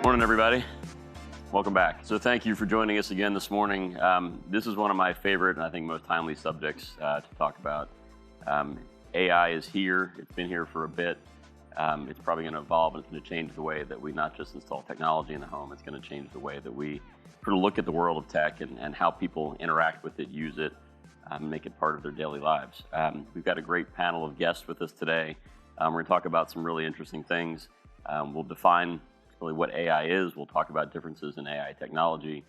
Morning, everybody. Welcome back. So thank you for joining us again this morning. This is one of my favorite and I think most timely subjects to talk about. AI is here. It's been here for a bit. It's probably going to evolve, and it's going to change the way that we not just install technology in the home. It's going to change the way that we sort of look at the world of tech and how people interact with it, use it, make it part of their daily lives. We've got a great panel of guests with us today. We're going to talk about some really interesting things. We'll define really what AI is. We'll talk about differences in AI technology.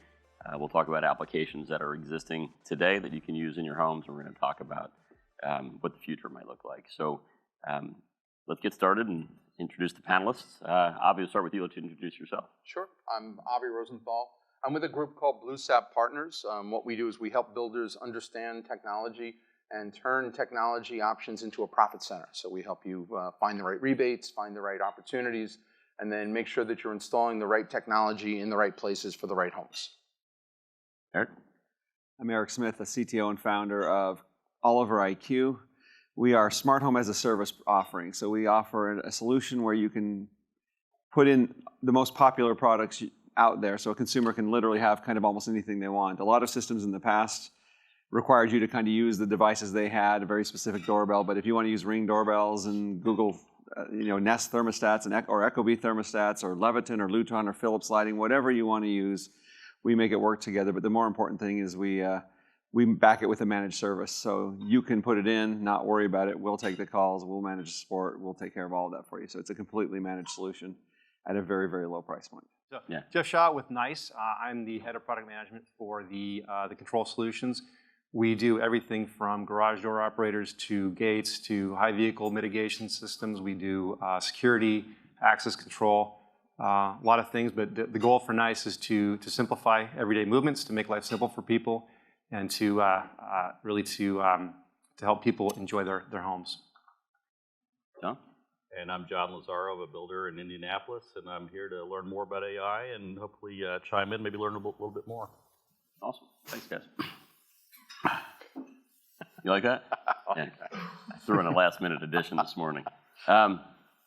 We'll talk about applications that are existing today that you can use in your homes. And we're going to talk about what the future might look like. So let's get started and introduce the panelists. Avi, we'll start with you. Let you introduce yourself. Sure. I'm Avi Rosenthal. I'm with a group called bluesalve Partners. What we do is we help builders understand technology and turn technology options into a profit center. So we help you find the right rebates, find the right opportunities, and then make sure that you're installing the right technology in the right places for the right homes. Eric? I'm Eric Smith, the CTO and founder of OliverIQ. We are smart home as a service offering. So we offer a solution where you can put in the most popular products out there so a consumer can literally have kind of almost anything they want. A lot of systems in the past required you to kind of use the devices they had, a very specific doorbell, but if you want to use Ring doorbells and Google Nest thermostats or Ecobee thermostats or Leviton or Luton or Philips lighting, whatever you want to use, we make it work together. But the more important thing is we back it with a managed service. So you can put it in, not worry about it. We'll take the calls. We'll manage the support. We'll take care of all of that for you. So it's a completely managed solution at a very, very low price point. So, yeah. Jeff Shaw with NICE. I'm the head of product management for the control solutions. We do everything from garage door operators to gates to high vehicle mitigation systems. We do security, access control, a lot of things. But the goal for NICE is to simplify everyday movements, to make life simple for people, and to really to help people enjoy their homes. John? And I'm John Lazaro, a builder in Indianapolis, and I'm here to learn more about AI and hopefully chime in, maybe learn a little bit more. Awesome. Thanks, guys. You like that? Yeah. I threw in a last-minute addition this morning.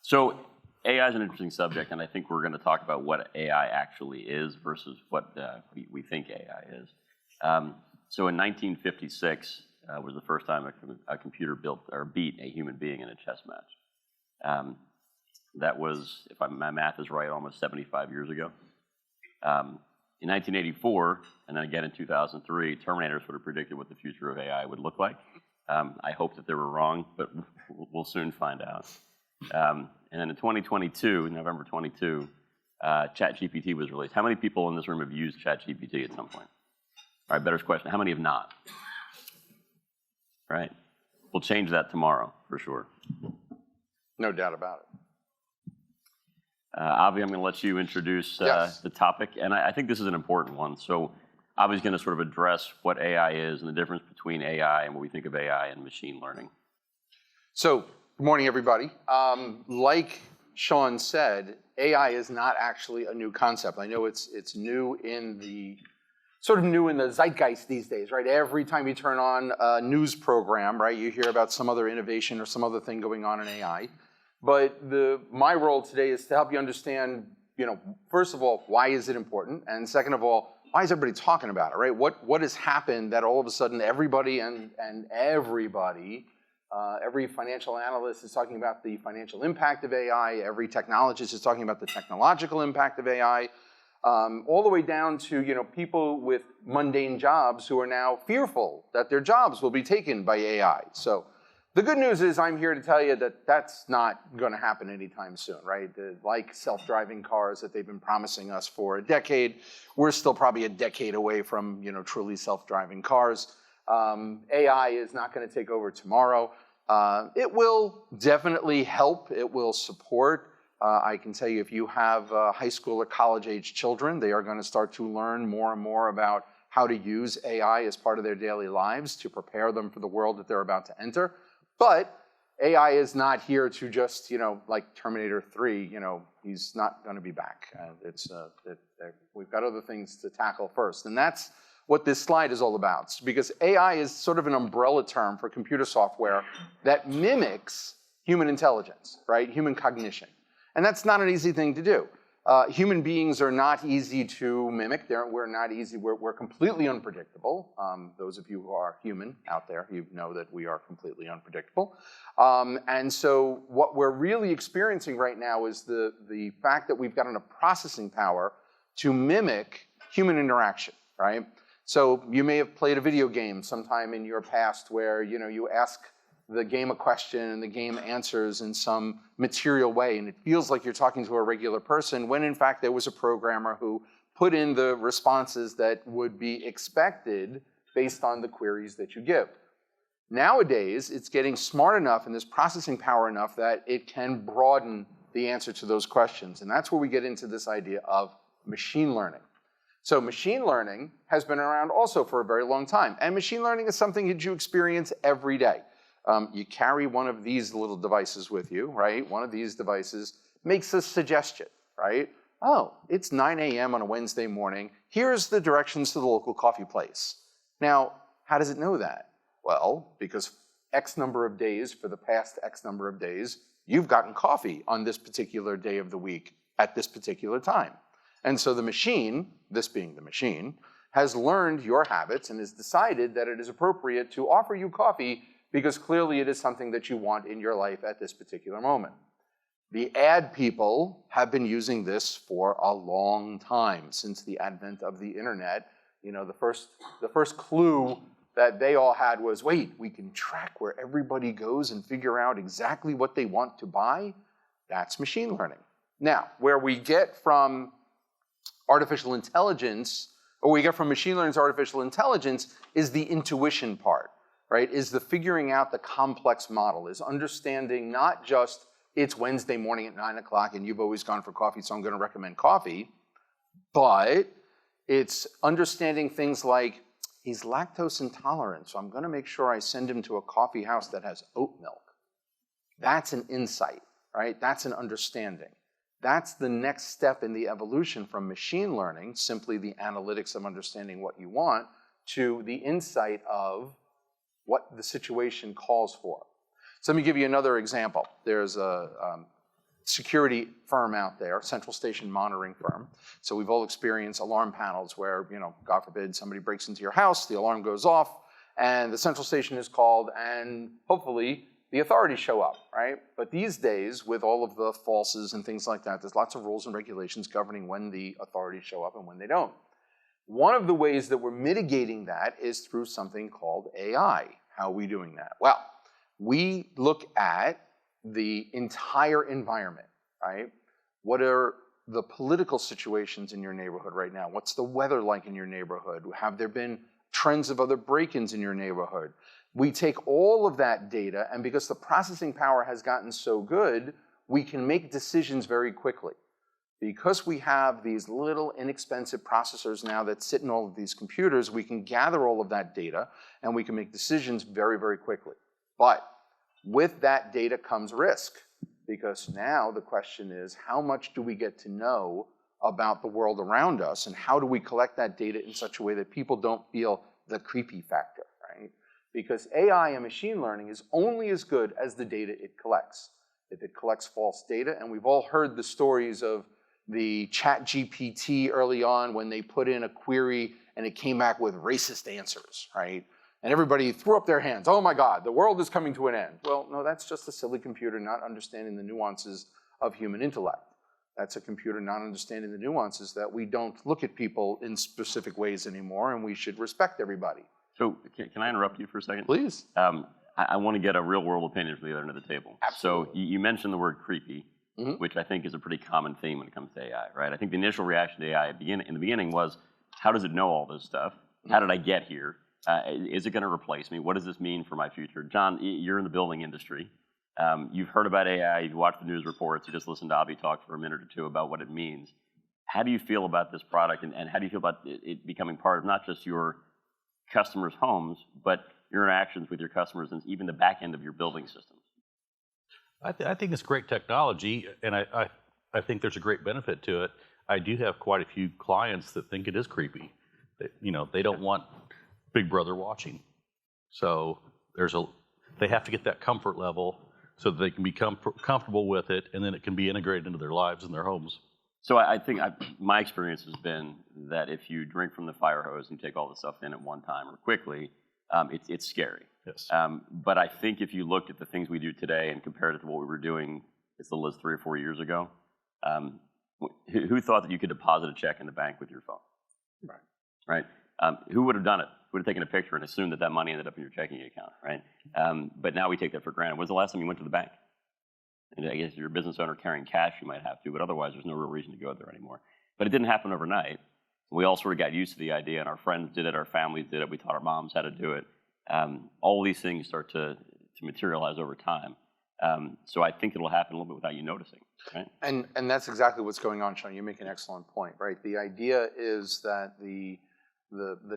So AI is an interesting subject, and I think we're going to talk about what AI actually is versus what we think AI is. So in 1956 was the first time a computer beat a human being in a chess match. That was, if my math is right, almost 75 years ago. In 1984, and then again in 2003, Terminators would have predicted what the future of AI would look like. I hope that they were wrong, but we'll soon find out. And then in 2022, November 22, ChatGPT was released. How many people in this room have used ChatGPT at some point? All right, better question. How many have not? All right. We'll change that tomorrow, for sure. No doubt about it. Avi, I'm going to let you introduce the topic, and I think this is an important one. So Avi's going to sort of address what AI is and the difference between AI and what we think of AI and machine learning. So, good morning, everybody. Like Sean said, AI is not actually a new concept. I know it's new in the zeitgeist these days, right? Every time you turn on a news program, right, you hear about some other innovation or some other thing going on in AI. But my role today is to help you understand, first of all, why is it important? And second of all, why is everybody talking about it, right? What has happened that all of a sudden everybody every financial analyst is talking about the financial impact of AI, every technologist is talking about the technological impact of AI, all the way down to people with mundane jobs who are now fearful that their jobs will be taken by AI. So the good news is I'm here to tell you that that's not going to happen anytime soon, right? Like self-driving cars that they've been promising us for a decade, we're still probably a decade away from truly self-driving cars. AI is not going to take over tomorrow. It will definitely help. It will support. I can tell you if you have high school or college-age children, they are going to start to learn more and more about how to use AI as part of their daily lives to prepare them for the world that they're about to enter. But AI is not here to just, like Terminator 3, he's not going to be back. We've got other things to tackle first. And that's what this slide is all about. Because AI is sort of an umbrella term for computer software that mimics human intelligence, right? Human cognition. And that's not an easy thing to do. Human beings are not easy to mimic. We're not easy. We're completely unpredictable. Those of you who are human out there, you know that we are completely unpredictable. And so what we're really experiencing right now is the fact that we've gotten a processing power to mimic human interaction, right? So you may have played a video game sometime in your past where you ask the game a question and the game answers in some material way, and it feels like you're talking to a regular person, when in fact there was a programmer who put in the responses that would be expected based on the queries that you give. Nowadays, it's getting smart enough and there's processing power enough that it can broaden the answer to those questions. And that's where we get into this idea of machine learning. So machine learning has been around also for a very long time. And machine learning is something that you experience every day. You carry one of these little devices with you, right? One of these devices makes a suggestion, right? Oh, it's 9 a.m. on a Wednesday morning. Here's the directions to the local coffee place. Now, how does it know that? Well, because X number of days, for the past X number of days, you've gotten coffee on this particular day of the week at this particular time. And so the machine, this being the machine, has learned your habits and has decided that it is appropriate to offer you coffee because clearly it is something that you want in your life at this particular moment. The ad people have been using this for a long time, since the advent of the internet. The first clue that they all had was, wait, we can track where everybody goes and figure out exactly what they want to buy? That's machine learning. Now, where we get from artificial intelligence, or we get from machine learning to artificial intelligence, is the intuition part. Right, is the figuring out the complex model, is understanding not just it's Wednesday morning at 9 o'clock and you've always gone for coffee, so I'm going to recommend coffee, but it's understanding things like he's lactose intolerant, so I'm going to make sure I send him to a coffee house that has oat milk. That's an insight, right? That's an understanding. That's the next step in the evolution from machine learning, simply the analytics of understanding what you want, to the insight of what the situation calls for. So let me give you another example. There's a security firm out there, central station monitoring firm. So we've all experienced alarm panels where, God forbid, somebody breaks into your house, the alarm goes off, and the central station is called, and hopefully the authorities show up, right? But these days, with all of the falses and things like that, there's lots of rules and regulations governing when the authorities show up and when they don't. One of the ways that we're mitigating that is through something called AI. How are we doing that? Well, we look at the entire environment, right? What are the political situations in your neighborhood right now? What's the weather like in your neighborhood? Have there been trends of other break-ins in your neighborhood? We take all of that data, and because the processing power has gotten so good, we can make decisions very quickly. Because we have these little inexpensive processors now that sit in all of these computers, we can gather all of that data and we can make decisions very, very quickly. But with that data comes risk, because now the question is, how much do we get to know about the world around us, and how do we collect that data in such a way that people don't feel the creepy factor, right? Because AI and machine learning is only as good as the data it collects. If it collects false data, and we've all heard the stories of the ChatGPT early on when they put in a query and it came back with racist answers, right? And everybody threw up their hands. Oh my God, the world is coming to an end. Well, no, that's just a silly computer not understanding the nuances of human intellect. That's a computer not understanding the nuances that we don't look at people in specific ways anymore, and we should respect everybody. So can I interrupt you for a second? Please. I want to get a real world opinion from the other end of the table. Absolutely. So you mentioned the word creepy. Mm-hmm. Which I think is a pretty common theme when it comes to AI, right? I think the initial reaction to AI in the beginning was, how does it know all this stuff? How did I get here? Is it going to replace me? What does this mean for my future? John, you're in the building industry. You've heard about AI, you've watched the news reports, you just listened to Avi talk for a minute or two about what it means. How do you feel about this product, and how do you feel about it becoming part of not just your customers' homes, but your interactions with your customers and even the back end of your building systems? I think it's great technology, and I think there's a great benefit to it. I do have quite a few clients that think it is creepy. They don't want Big Brother watching. So they have to get that comfort level so that they can become comfortable with it, and then it can be integrated into their lives and their homes. So I think my experience has been that if you drink from the fire hose and you take all the stuff in at one time or quickly, it's scary. Yes. But I think if you look at the things we do today and compare it to what we were doing as little as 3 or 4 years ago, who thought that you could deposit a check in the bank with your phone? Right? Who would have done it? Would have taken a picture and assumed that that money ended up in your checking account, right? But now we take that for granted. When's the last time you went to the bank? And I guess if you're a business owner carrying cash, you might have to, but otherwise there's no real reason to go there anymore. But it didn't happen overnight. We all sort of got used to the idea, and our friends did it, our families did it, we taught our moms how to do it. All these things start to materialize over time. So I think it'll happen a little bit without you noticing, right? And that's exactly what's going on, Sean. You make an excellent point, right? The idea is that the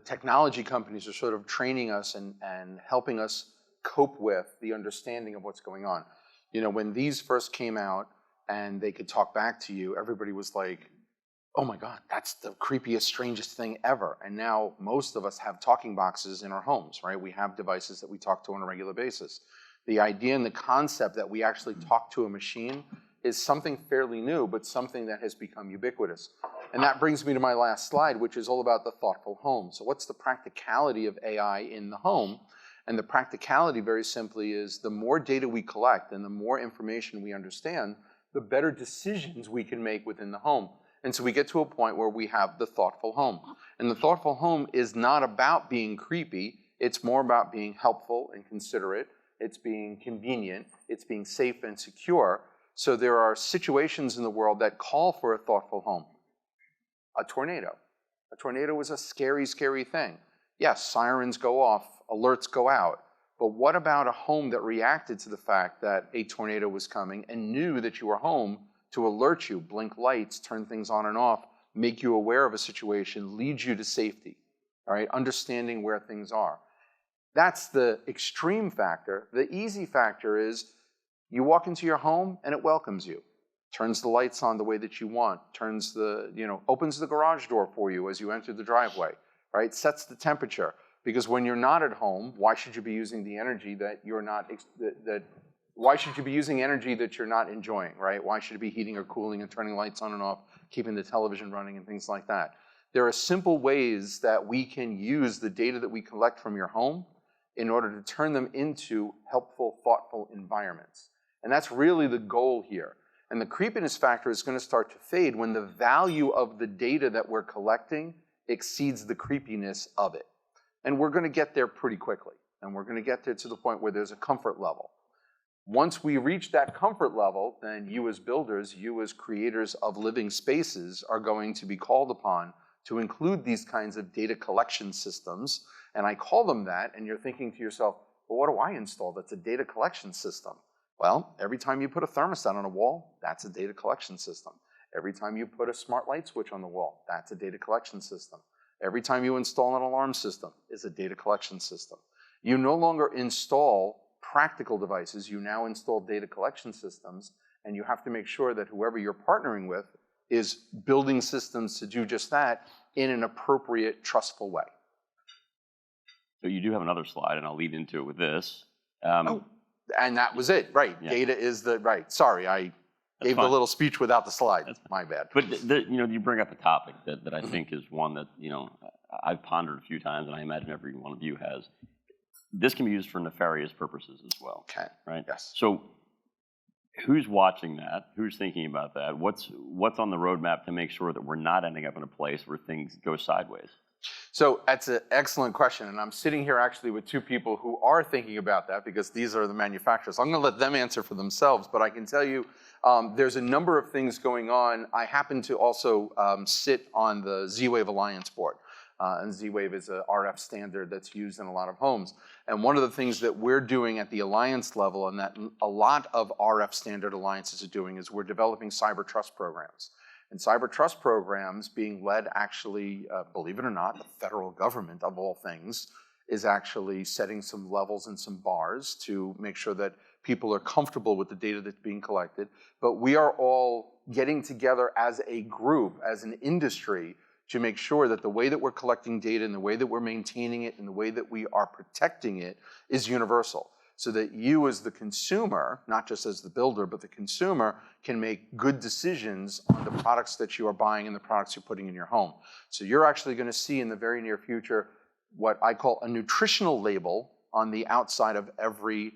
technology companies are sort of training us and helping us cope with the understanding of what's going on. When these first came out and they could talk back to you, everybody was like, oh my God, that's the creepiest, strangest thing ever. And now most of us have talking boxes in our homes, right? We have devices that we talk to on a regular basis. The idea and the concept that we actually talk to a machine is something fairly new, but something that has become ubiquitous. And that brings me to my last slide, which is all about the thoughtful home. So what's the practicality of AI in the home? And the practicality, very simply, is the more data we collect and the more information we understand, the better decisions we can make within the home. And so we get to a point where we have the thoughtful home. And the thoughtful home is not about being creepy. It's more about being helpful and considerate. It's being convenient. It's being safe and secure. So there are situations in the world that call for a thoughtful home. A tornado. A tornado is a scary, scary thing. Yes, sirens go off, alerts go out. But what about a home that reacted to the fact that a tornado was coming and knew that you were home to alert you, blink lights, turn things on and off, make you aware of a situation, lead you to safety, all right? Understanding where things are. That's the extreme factor. The easy factor is you walk into your home and it welcomes you. Turns the lights on the way that you want, opens the garage door for you as you enter the driveway, right? Sets the temperature. Because when you're not at home, why should you be using the energy that you're not, why should you be using energy that you're not enjoying, right? Why should it be heating or cooling and turning lights on and off, keeping the television running and things like that? There are simple ways that we can use the data that we collect from your home in order to turn them into helpful, thoughtful environments. And that's really the goal here. And the creepiness factor is going to start to fade when the value of the data that we're collecting exceeds the creepiness of it. And we're going to get there pretty quickly. And we're going to get there to the point where there's a comfort level. Once we reach that comfort level, then you as builders, you as creators of living spaces are going to be called upon to include these kinds of data collection systems. And I call them that, and you're thinking to yourself, well, what do I install that's a data collection system? Well, every time you put a thermostat on a wall, that's a data collection system. Every time you put a smart light switch on the wall, that's a data collection system. Every time you install an alarm system is a data collection system. You no longer install practical devices, you now install data collection systems, and you have to make sure that whoever you're partnering with is building systems to do just that in an appropriate, trustful way. So you do have another slide, and I'll lead into it with this. And that was it, right. Yeah. Data is right. Sorry, I gave a little speech without the slide. That's my bad. But you bring up a topic that I think is one that I've pondered a few times, and I imagine every one of you has. This can be used for nefarious purposes as well. Okay. Right. Yes. So who's watching that? Who's thinking about that? What's on the roadmap to make sure that we're not ending up in a place where things go sideways? So that's an excellent question, and I'm sitting here actually with two people who are thinking about that because these are the manufacturers. I'm going to let them answer for themselves, but I can tell you there's a number of things going on. I happen to also sit on the Z-Wave Alliance board, and Z-Wave is a RF standard that's used in a lot of homes. And one of the things that we're doing at the Alliance level and that a lot of RF standard alliances are doing is we're developing cyber trust programs. And cyber trust programs being led actually, believe it or not, the federal government of all things is actually setting some levels and some bars to make sure that people are comfortable with the data that's being collected. But we are all getting together as a group, as an industry, to make sure that the way that we're collecting data and the way that we're maintaining it and the way that we are protecting it is universal. So that you as the consumer, not just as the builder, but the consumer can make good decisions on the products that you are buying and the products you're putting in your home. So you're actually going to see in the very near future what I call a nutritional label on the outside of every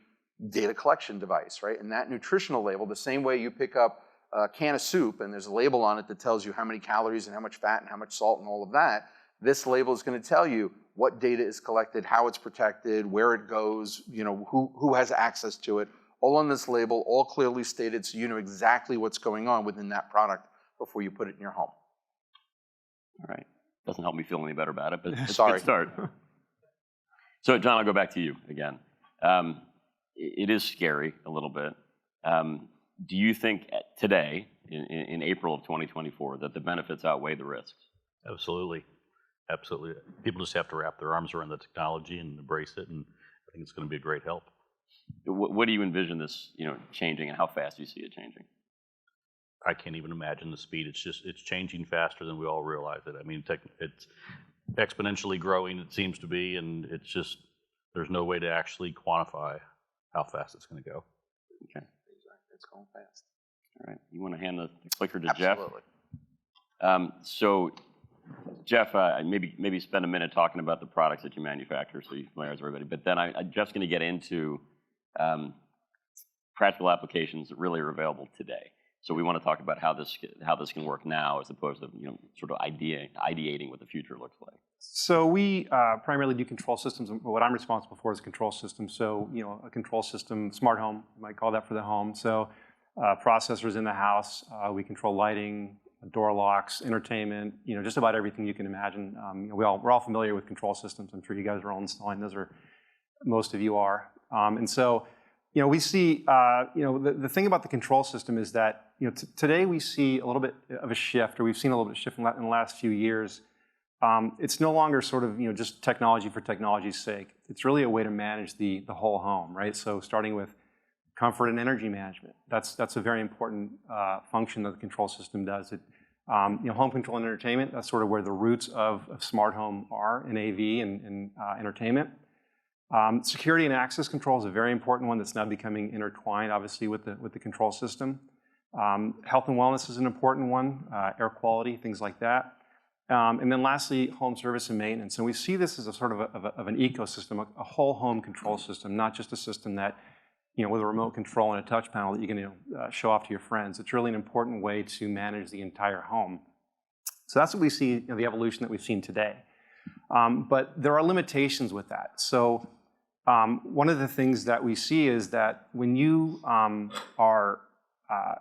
data collection device, right? And that nutritional label, the same way you pick up a can of soup and there's a label on it that tells you how many calories and how much fat and how much salt and all of that, this label is going to tell you what data is collected, how it's protected, where it goes, you know, who has access to it, all on this label, all clearly stated, so you know exactly what's going on within that product before you put it in your home. All right. Doesn't help me feel any better about it, but it's a Sorry. good start. So, John, I'll go back to you again. It is scary a little bit. Do you think today, in April of 2024, that the benefits outweigh the risks? Absolutely. Absolutely. People just have to wrap their arms around the technology and embrace it, and I think it's going to be a great help. What do you envision this, changing, and how fast do you see it changing? I can't even imagine the speed. It's changing faster than we all realize it. I mean, it's exponentially growing, it seems to be, and there's no way to actually quantify how fast it's going to go. Okay. It's going fast. All right. You want to hand the clicker to Absolutely. Jeff? So, Jeff, maybe spend a minute talking about the products that you manufacture, so you familiarize everybody. But then Jeff's going to get into practical applications that really are available today. So we want to talk about how this can work now, as opposed to sort of ideating what the future looks like. So we primarily do control systems. What I'm responsible for is control systems. So a control system, smart home, you might call that for the home. So processors in the house, we control lighting, door locks, entertainment, just about everything you can imagine. We're all familiar with control systems. I'm sure you guys are all installing those, or most of you are. And so, we see, the thing about the control system is that, today we see a little bit of a shift, or we've seen a little bit of shift in the last few years. It's no longer sort of, just technology for technology's sake. It's really a way to manage the whole home, right? So starting with comfort and energy management. That's a very important function that the control system does. Home control and entertainment, that's sort of where the roots of smart home are in AV and entertainment. Security and access control is a very important one that's now becoming intertwined, obviously, with the control system. Health and wellness is an important one, air quality, things like that. And then lastly, home service and maintenance. And we see this as a sort of an ecosystem, a whole home control system, not just a system that, with a remote control and a touch panel that you can show off to your friends. It's really an important way to manage the entire home. So that's what we see, the evolution that we've seen today. But there are limitations with that. So one of the things that we see is that when you are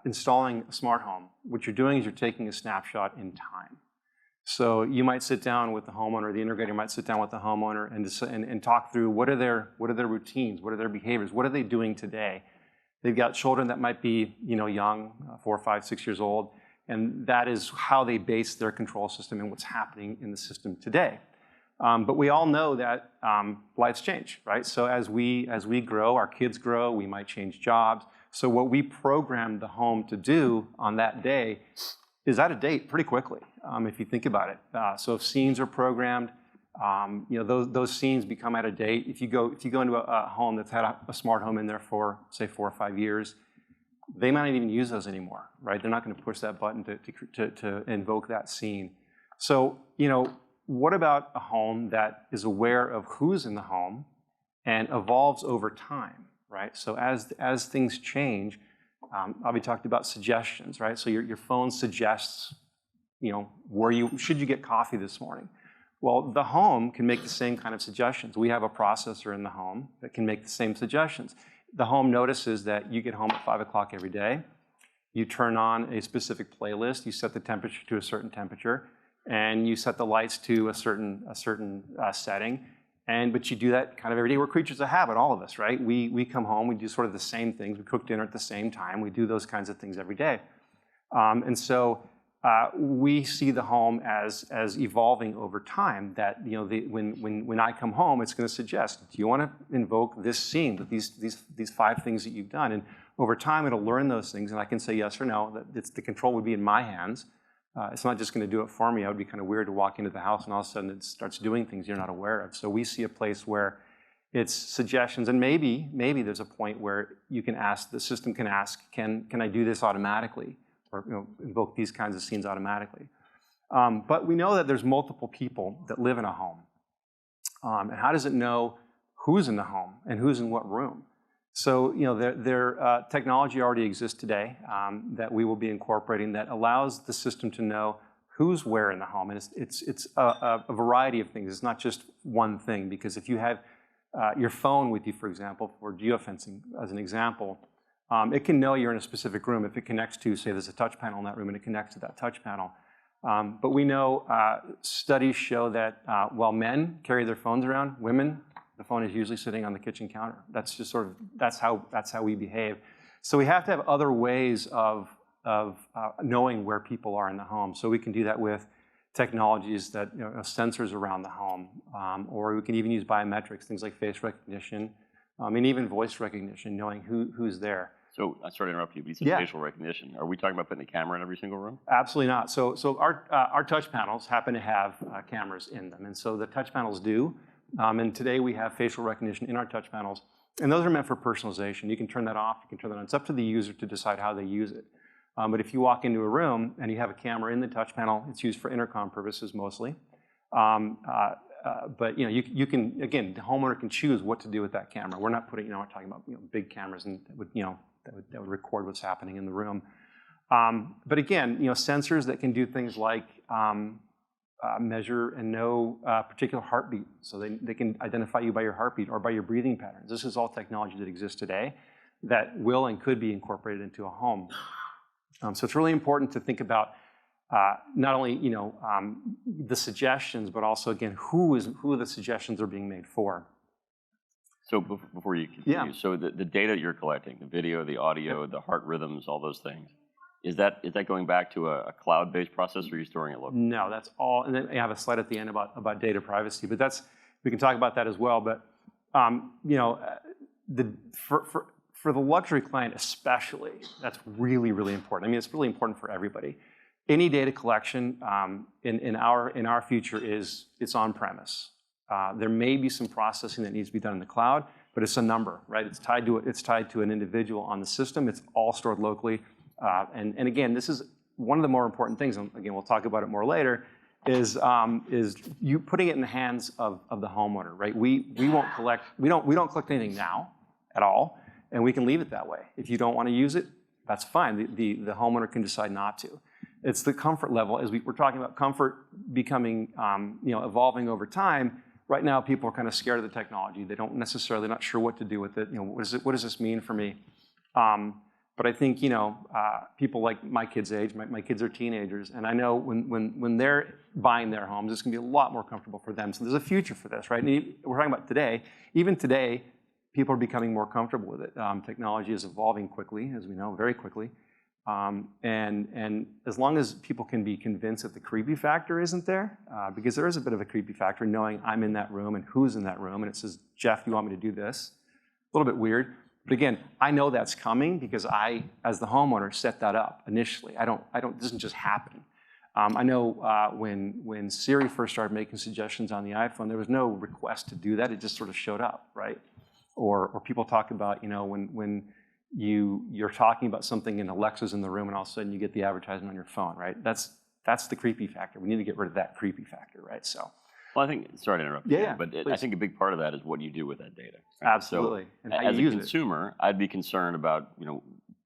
installing a smart home, what you're doing is you're taking a snapshot in time. So you might sit down with the homeowner, the integrator might sit down with the homeowner and talk through what are their routines, what are their behaviors, what are they doing today. They've got children that might be young, 4, 5, 6 years old, and that is how they base their control system and what's happening in the system today. But we all know that lives change, right? So as we grow, our kids grow, we might change jobs. So what we programmed the home to do on that day is out of date pretty quickly, if you think about it. So if scenes are programmed, those scenes become out of date. If you go into a home that's had a smart home in there for, say, 4 or 5 years, they might not even use those anymore, right? They're not going to push that button to invoke that scene. So, what about a home that is aware of who's in the home and evolves over time, right? So as things change, Avi talked about suggestions, right? So your phone suggests, should you get coffee this morning? Well, the home can make the same kind of suggestions. We have a processor in the home that can make the same suggestions. The home notices that you get home at 5 o'clock every day. You turn on a specific playlist. You set the temperature to a certain temperature, and you set the lights to a certain setting. But you do that kind of every day. We're creatures of habit, all of us, right? We come home, we do sort of the same things. We cook dinner at the same time. We do those kinds of things every day. So we see the home as evolving over time. That when I come home, it's going to suggest, do you want to invoke this scene with these 5 things that you've done? And over time, it'll learn those things, and I can say yes or no. That the control would be in my hands. It's not just going to do it for me. It would be kind of weird to walk into the house and all of a sudden it starts doing things you're not aware of. So we see a place where it's suggestions, and maybe there's a point where you can ask, the system can ask, can I do this automatically, or invoke these kinds of scenes automatically. But we know that there's multiple people that live in a home. And how does it know who's in the home and who's in what room? So their technology already exists today that we will be incorporating that allows the system to know who's where in the home. And it's a variety of things. It's not just one thing, because if you have your phone with you, for example, for geofencing as an example, it can know you're in a specific room if it connects to, say, there's a touch panel in that room and it connects to that touch panel. But we know studies show that while men carry their phones around, women, the phone is usually sitting on the kitchen counter. That's just sort of, that's how we behave. So we have to have other ways of knowing where people are in the home. So we can do that with technologies that, sensors around the home, or we can even use biometrics, things like face recognition, and even voice recognition, knowing who's there. So, I'm sorry to interrupt you, but you said facial recognition. Are we talking about putting a camera in every single room? Absolutely not. So our touch panels happen to have cameras in them, and so the touch panels do. And today we have facial recognition in our touch panels, and those are meant for personalization. You can turn that off, you can turn that on. It's up to the user to decide how they use it. But if you walk into a room and you have a camera in the touch panel, it's used for intercom purposes mostly. But you can, again, the homeowner can choose what to do with that camera. We're not putting, we're talking about big cameras and that would record what's happening in the room. But again, sensors that can do things like measure and know particular heartbeat, so they can identify you by your heartbeat or by your breathing patterns. This is all technology that exists today that will and could be incorporated into a home. So it's really important to think about not only the suggestions, but also again who the suggestions are being made for. So before you continue, so the data you're collecting, the video, the audio, the heart rhythms, all those things, is that going back to a cloud-based process, or are you storing it locally? No, that's all. And then I have a slide at the end about data privacy, but we can talk about that as well. But for the luxury client especially, that's really, really important. I mean, it's really important for everybody. Any data collection in our future it's on premise. There may be some processing that needs to be done in the cloud, but it's a number, right? It's tied to an individual on the system. It's all stored locally. And again, this is one of the more important things, and again, we'll talk about it more later, is you putting it in the hands of the homeowner, right? We don't collect anything now at all, and we can leave it that way. If you don't want to use it, that's fine. The homeowner can decide not to. It's the comfort level, as we're talking about comfort becoming, evolving over time. Right now, people are kind of scared of the technology. They don't necessarily, not sure what to do with it. What does this mean for me? But I think, people like my kids' age, my kids are teenagers, and I know when they're buying their homes, it's going to be a lot more comfortable for them. So there's a future for this, right? And we're talking about today. Even today, people are becoming more comfortable with it. Technology is evolving quickly, as we know, very quickly. And as long as people can be convinced that the creepy factor isn't there, because there is a bit of a creepy factor knowing I'm in that room and who's in that room, and it says, Jeff, you want me to do this? A little bit weird. But again, I know that's coming because I, as the homeowner, set that up initially. It doesn't just happen. I know when Siri first started making suggestions on the iPhone, there was no request to do that. It just sort of showed up, right? Or people talk about, when you're talking about something and Alexa's in the room and all of a sudden you get the advertisement on your phone, right? That's the creepy factor. We need to get rid of that creepy factor, right? So. Well, I think, sorry to interrupt you, but I think a big part of that is what you do with that data. Right? Absolutely. So, and how as you a use consumer, I'd be concerned about,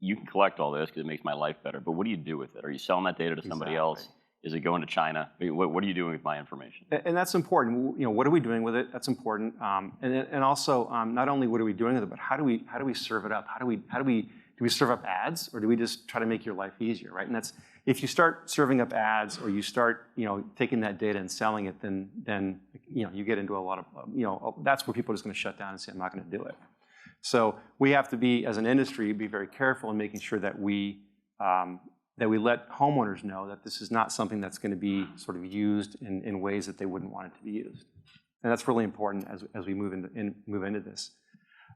you can collect all this because it makes my life better, but what do you do with it? Are you selling that data to somebody else? Is it going to China? I mean, what are you doing with my information? And that's important. What are we doing with it? That's important. And also, not only what are we doing with it, but how do we serve it up? Do we serve up ads, or do we just try to make your life easier, right? And that's, if you start serving up ads, or you start, taking that data and selling it, then you get into a lot of, that's where people are just going to shut down and say, I'm not going to do it. So we have to be, as an industry, be very careful in making sure that we let homeowners know that this is not something that's going to be sort of used in ways that they wouldn't want it to be used. And that's really important as we move into this.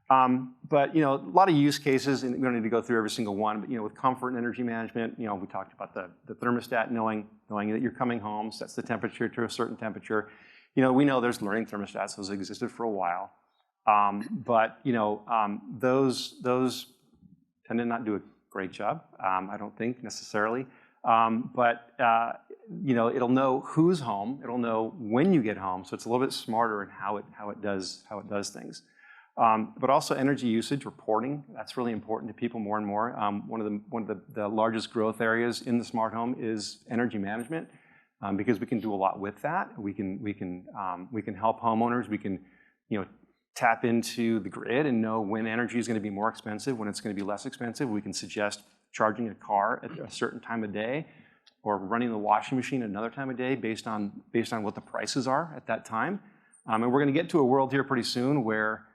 But a lot of use cases, and we don't need to go through every single one, but with comfort and energy management, we talked about the thermostat knowing that you're coming home, sets the temperature to a certain temperature. We know there's learning thermostats, those existed for a while. But those tend to not do a great job, I don't think necessarily. But it'll know who's home, it'll know when you get home, so it's a little bit smarter in how it does things. But also energy usage reporting, that's really important to people more and more. One of the largest growth areas in the smart home is energy management, because we can do a lot with that. We can help homeowners. We can tap into the grid and know when energy is going to be more expensive, when it's going to be less expensive. We can suggest charging a car at a certain time of day, or running the washing machine at another time of day based on what the prices are at that time. And we're going to get to a world here pretty soon where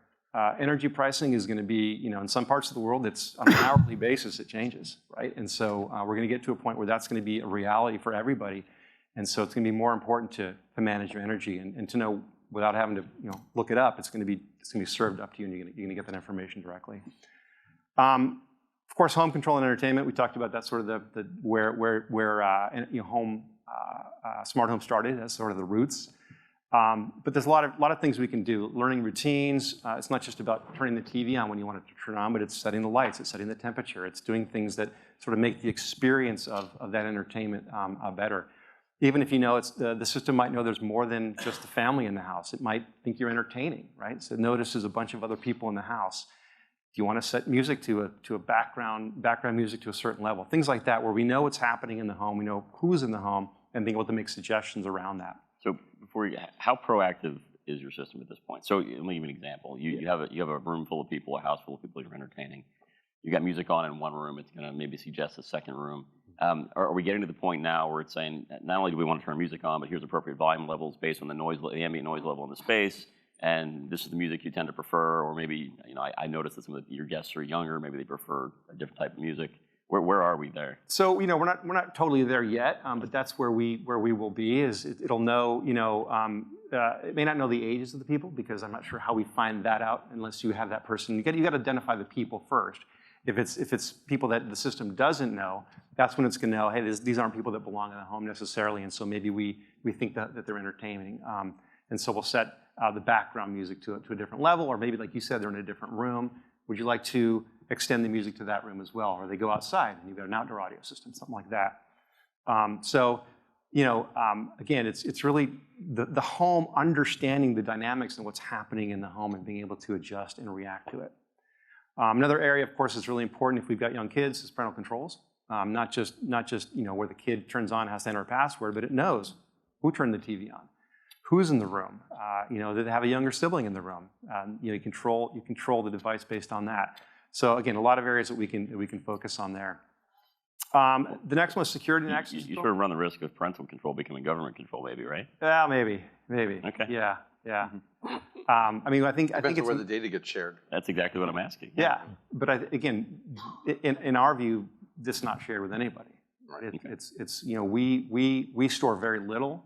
energy pricing is going to be, in some parts of the world, it's on an hourly basis, it changes, right? And so we're going to get to a point where that's going to be a reality for everybody. And so it's going to be more important to manage your energy and to know without having to look it up. It's going to be served up to you, and you're going to get that information directly. Of course, home control and entertainment. We talked about that sort of where smart home started. That's sort of the roots. But there's a lot of things we can do. Learning routines. It's not just about turning the TV on when you want it to turn on, but it's setting the lights, it's setting the temperature, it's doing things that sort of make the experience of that entertainment better. Even if it's the system might know there's more than just the family in the house. It might think you're entertaining, right? So it notices a bunch of other people in the house. Do you want to set music to a background music to a certain level? Things like that, where we know what's happening in the home, we know who's in the home, and being able to make suggestions around that. So how proactive is your system at this point? So let me give you an example. You have a room full of people, a house full of people you're entertaining. You got music on in one room. It's going to maybe suggest a second room. Are we getting to the point now where it's saying not only do we want to turn music on, but here's appropriate volume levels based on the ambient noise level in the space, and this is the music you tend to prefer? Or maybe I noticed that some of your guests are younger. Maybe they prefer a different type of music. Where are we there? So we're not totally there yet, but that's where we will be. It'll know it may not know the ages of the people, because I'm not sure how we find that out unless you have that person. You got to identify the people first. If it's people that the system doesn't know, that's when it's going to know, hey, these aren't people that belong in the home necessarily, and so maybe we think that they're entertaining, and so we'll set the background music to a different level, or maybe like you said, they're in a different room. Would you like to extend the music to that room as well? Or they go outside and you've got an outdoor audio system, something like that. Again, it's really the home understanding the dynamics and what's happening in the home and being able to adjust and react to it. Another area, of course, is really important if we've got young kids is parental controls. Not just where the kid turns on, has to enter a password, but it knows who turned the TV on, who's in the room. Do they have a younger sibling in the room? You control the device based on that. So again, a lot of areas that we can focus on there. The next one is security and access. You sort of run the risk of parental control becoming government control, maybe, right? Yeah, maybe. Okay. Yeah. I think Depends on where the data gets shared. That's exactly what I'm asking. Yeah, but again, in our view, this is not shared with anybody. Right? We store very little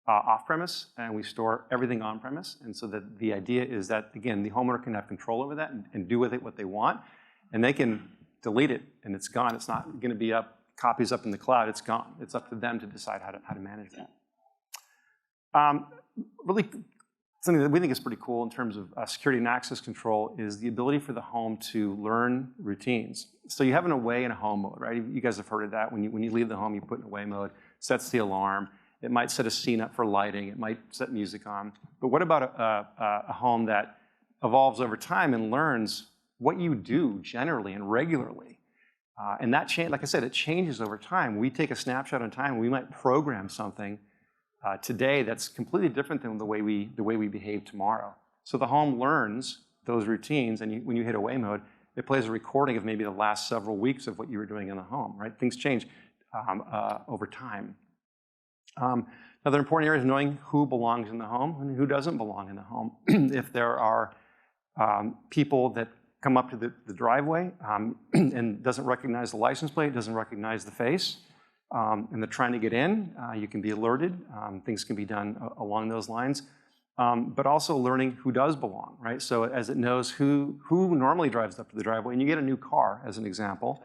off-premise, and we store everything on-premise. And so the idea is that, again, the homeowner can have control over that and do with it what they want. And they can delete it, and it's gone. It's not going to be copies up in the cloud. It's gone. It's up to them to decide how to manage that. Really, something that we think is pretty cool in terms of security and access control is the ability for the home to learn routines. So you have an away and a home mode, right? You guys have heard of that. When you leave the home, you put in away mode, sets the alarm. It might set a scene up for lighting. It might set music on. But what about a home that evolves over time and learns what you do generally and regularly? And that like I said, it changes over time. We take a snapshot in time. We might program something today that's completely different than the way we behave tomorrow. So the home learns those routines, and when you hit away mode, it plays a recording of maybe the last several weeks of what you were doing in the home. Right? Things change over time. Another important area is knowing who belongs in the home and who doesn't belong in the home. If there are people that come up to the driveway and doesn't recognize the license plate, doesn't recognize the face, and they're trying to get in, you can be alerted. Things can be done along those lines. but also learning who does belong, right? So as it knows who normally drives up to the driveway, and you get a new car, as an example,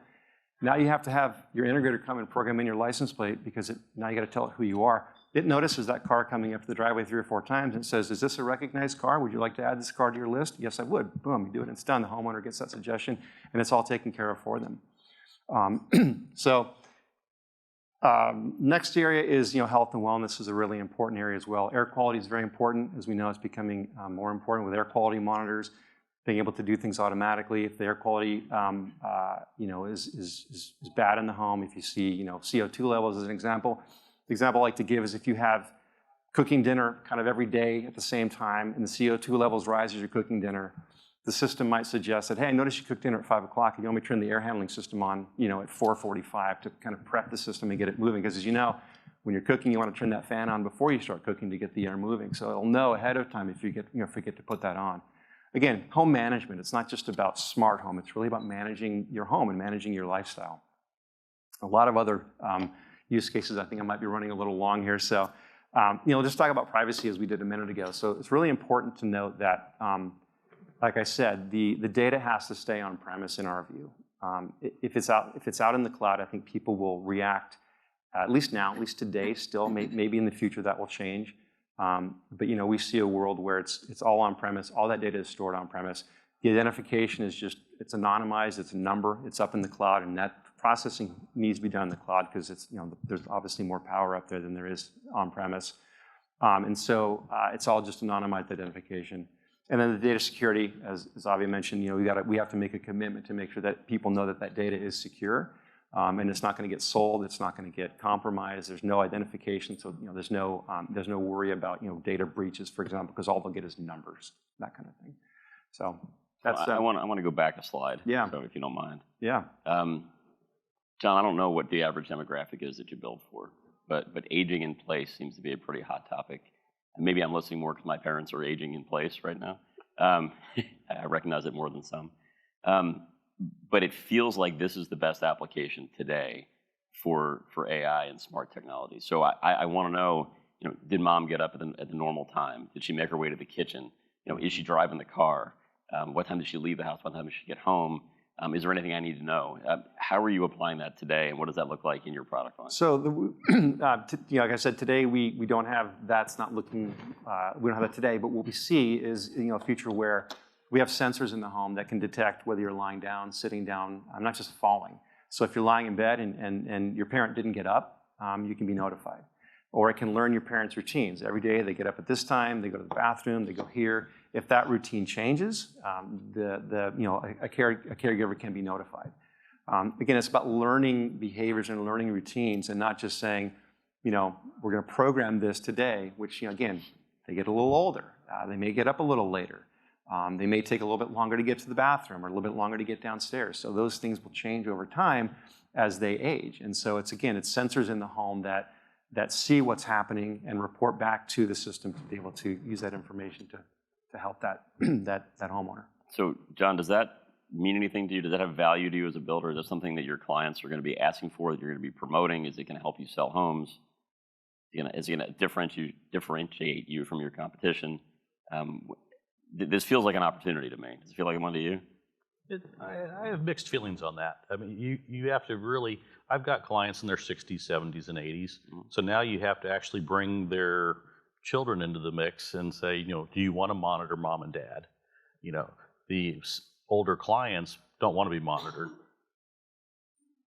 now you have to have your integrator come and program in your license plate because now you got to tell it who you are. It notices that car coming up to the driveway 3 or 4 times and says, is this a recognized car? Would you like to add this car to your list? Yes, I would. Boom, you do it, and it's done. The homeowner gets that suggestion, and it's all taken care of for them. Next area is health and wellness is a really important area as well. Air quality is very important. As we know, it's becoming more important with air quality monitors, being able to do things automatically. If the air quality is bad in the home, if you see CO2 levels as an example, the example I like to give is if you have cooking dinner kind of every day at the same time and the CO2 levels rise as you're cooking dinner, the system might suggest that, hey, I noticed you cooked dinner at 5 o'clock. You want me to turn the air handling system on at 4:45 to kind of prep the system and get it moving. Because as you know, when you're cooking, you want to turn that fan on before you start cooking to get the air moving. So it'll know ahead of time if you forget to put that on. Again, home management, it's not just about smart home. It's really about managing your home and managing your lifestyle. A lot of other use cases. I think I might be running a little long here. So, just talk about privacy as we did a minute ago. So it's really important to note that, like I said, the data has to stay on premise in our view. If it's out in the cloud, I think people will react, at least now, at least today, still. Maybe in the future that will change. But we see a world where it's all on premise. All that data is stored on premise. The identification is it's anonymized. It's a number. It's up in the cloud, and that processing needs to be done in the cloud because there's obviously more power up there than there is on premise. And so it's all just anonymized identification. And then the data security, as Avi mentioned, we have to make a commitment to make sure that people know that data is secure, and it's not going to get sold. It's not going to get compromised. There's no identification, so there's no worry about data breaches, for example, because all they'll get is numbers, that kind of thing. So that's. I want to go back a slide. Yeah. So if you don't mind. Yeah. John, I don't know what the average demographic is that you build for, but aging in place seems to be a pretty hot topic. And maybe I'm listening more because my parents are aging in place right now. I recognize it more than some. But it feels like this is the best application today for AI and smart technology. So I want to know, did mom get up at the normal time? Did she make her way to the kitchen? Is she driving the car? What time did she leave the house? What time did she get home? Is there anything I need to know? How are you applying that today, and what does that look like in your product line? So, like I said, today we don't have that's not looking. We don't have that today, but what we see is a future where we have sensors in the home that can detect whether you're lying down, sitting down, not just falling. So if you're lying in bed and your parent didn't get up, you can be notified. Or it can learn your parents' routines. Every day they get up at this time, they go to the bathroom, they go here. If that routine changes, a caregiver can be notified. Again, it's about learning behaviors and learning routines, and not just saying, we're going to program this today. Which again, they get a little older. They may get up a little later. They may take a little bit longer to get to the bathroom or a little bit longer to get downstairs. So those things will change over time as they age. And so it's sensors in the home that see what's happening and report back to the system to be able to use that information to help that homeowner. So John, does that mean anything to you? Does that have value to you as a builder? Is that something that your clients are going to be asking for, that you're going to be promoting? Is it going to help you sell homes? Is it going to differentiate you from your competition? This feels like an opportunity to me. Does it feel like one to you? I have mixed feelings on that. I mean, you have to really, I've got clients in their 60s, 70s, and 80s. Mm-hmm. So now you have to actually bring their children into the mix and say, do you want to monitor mom and dad? The older clients don't want to be monitored.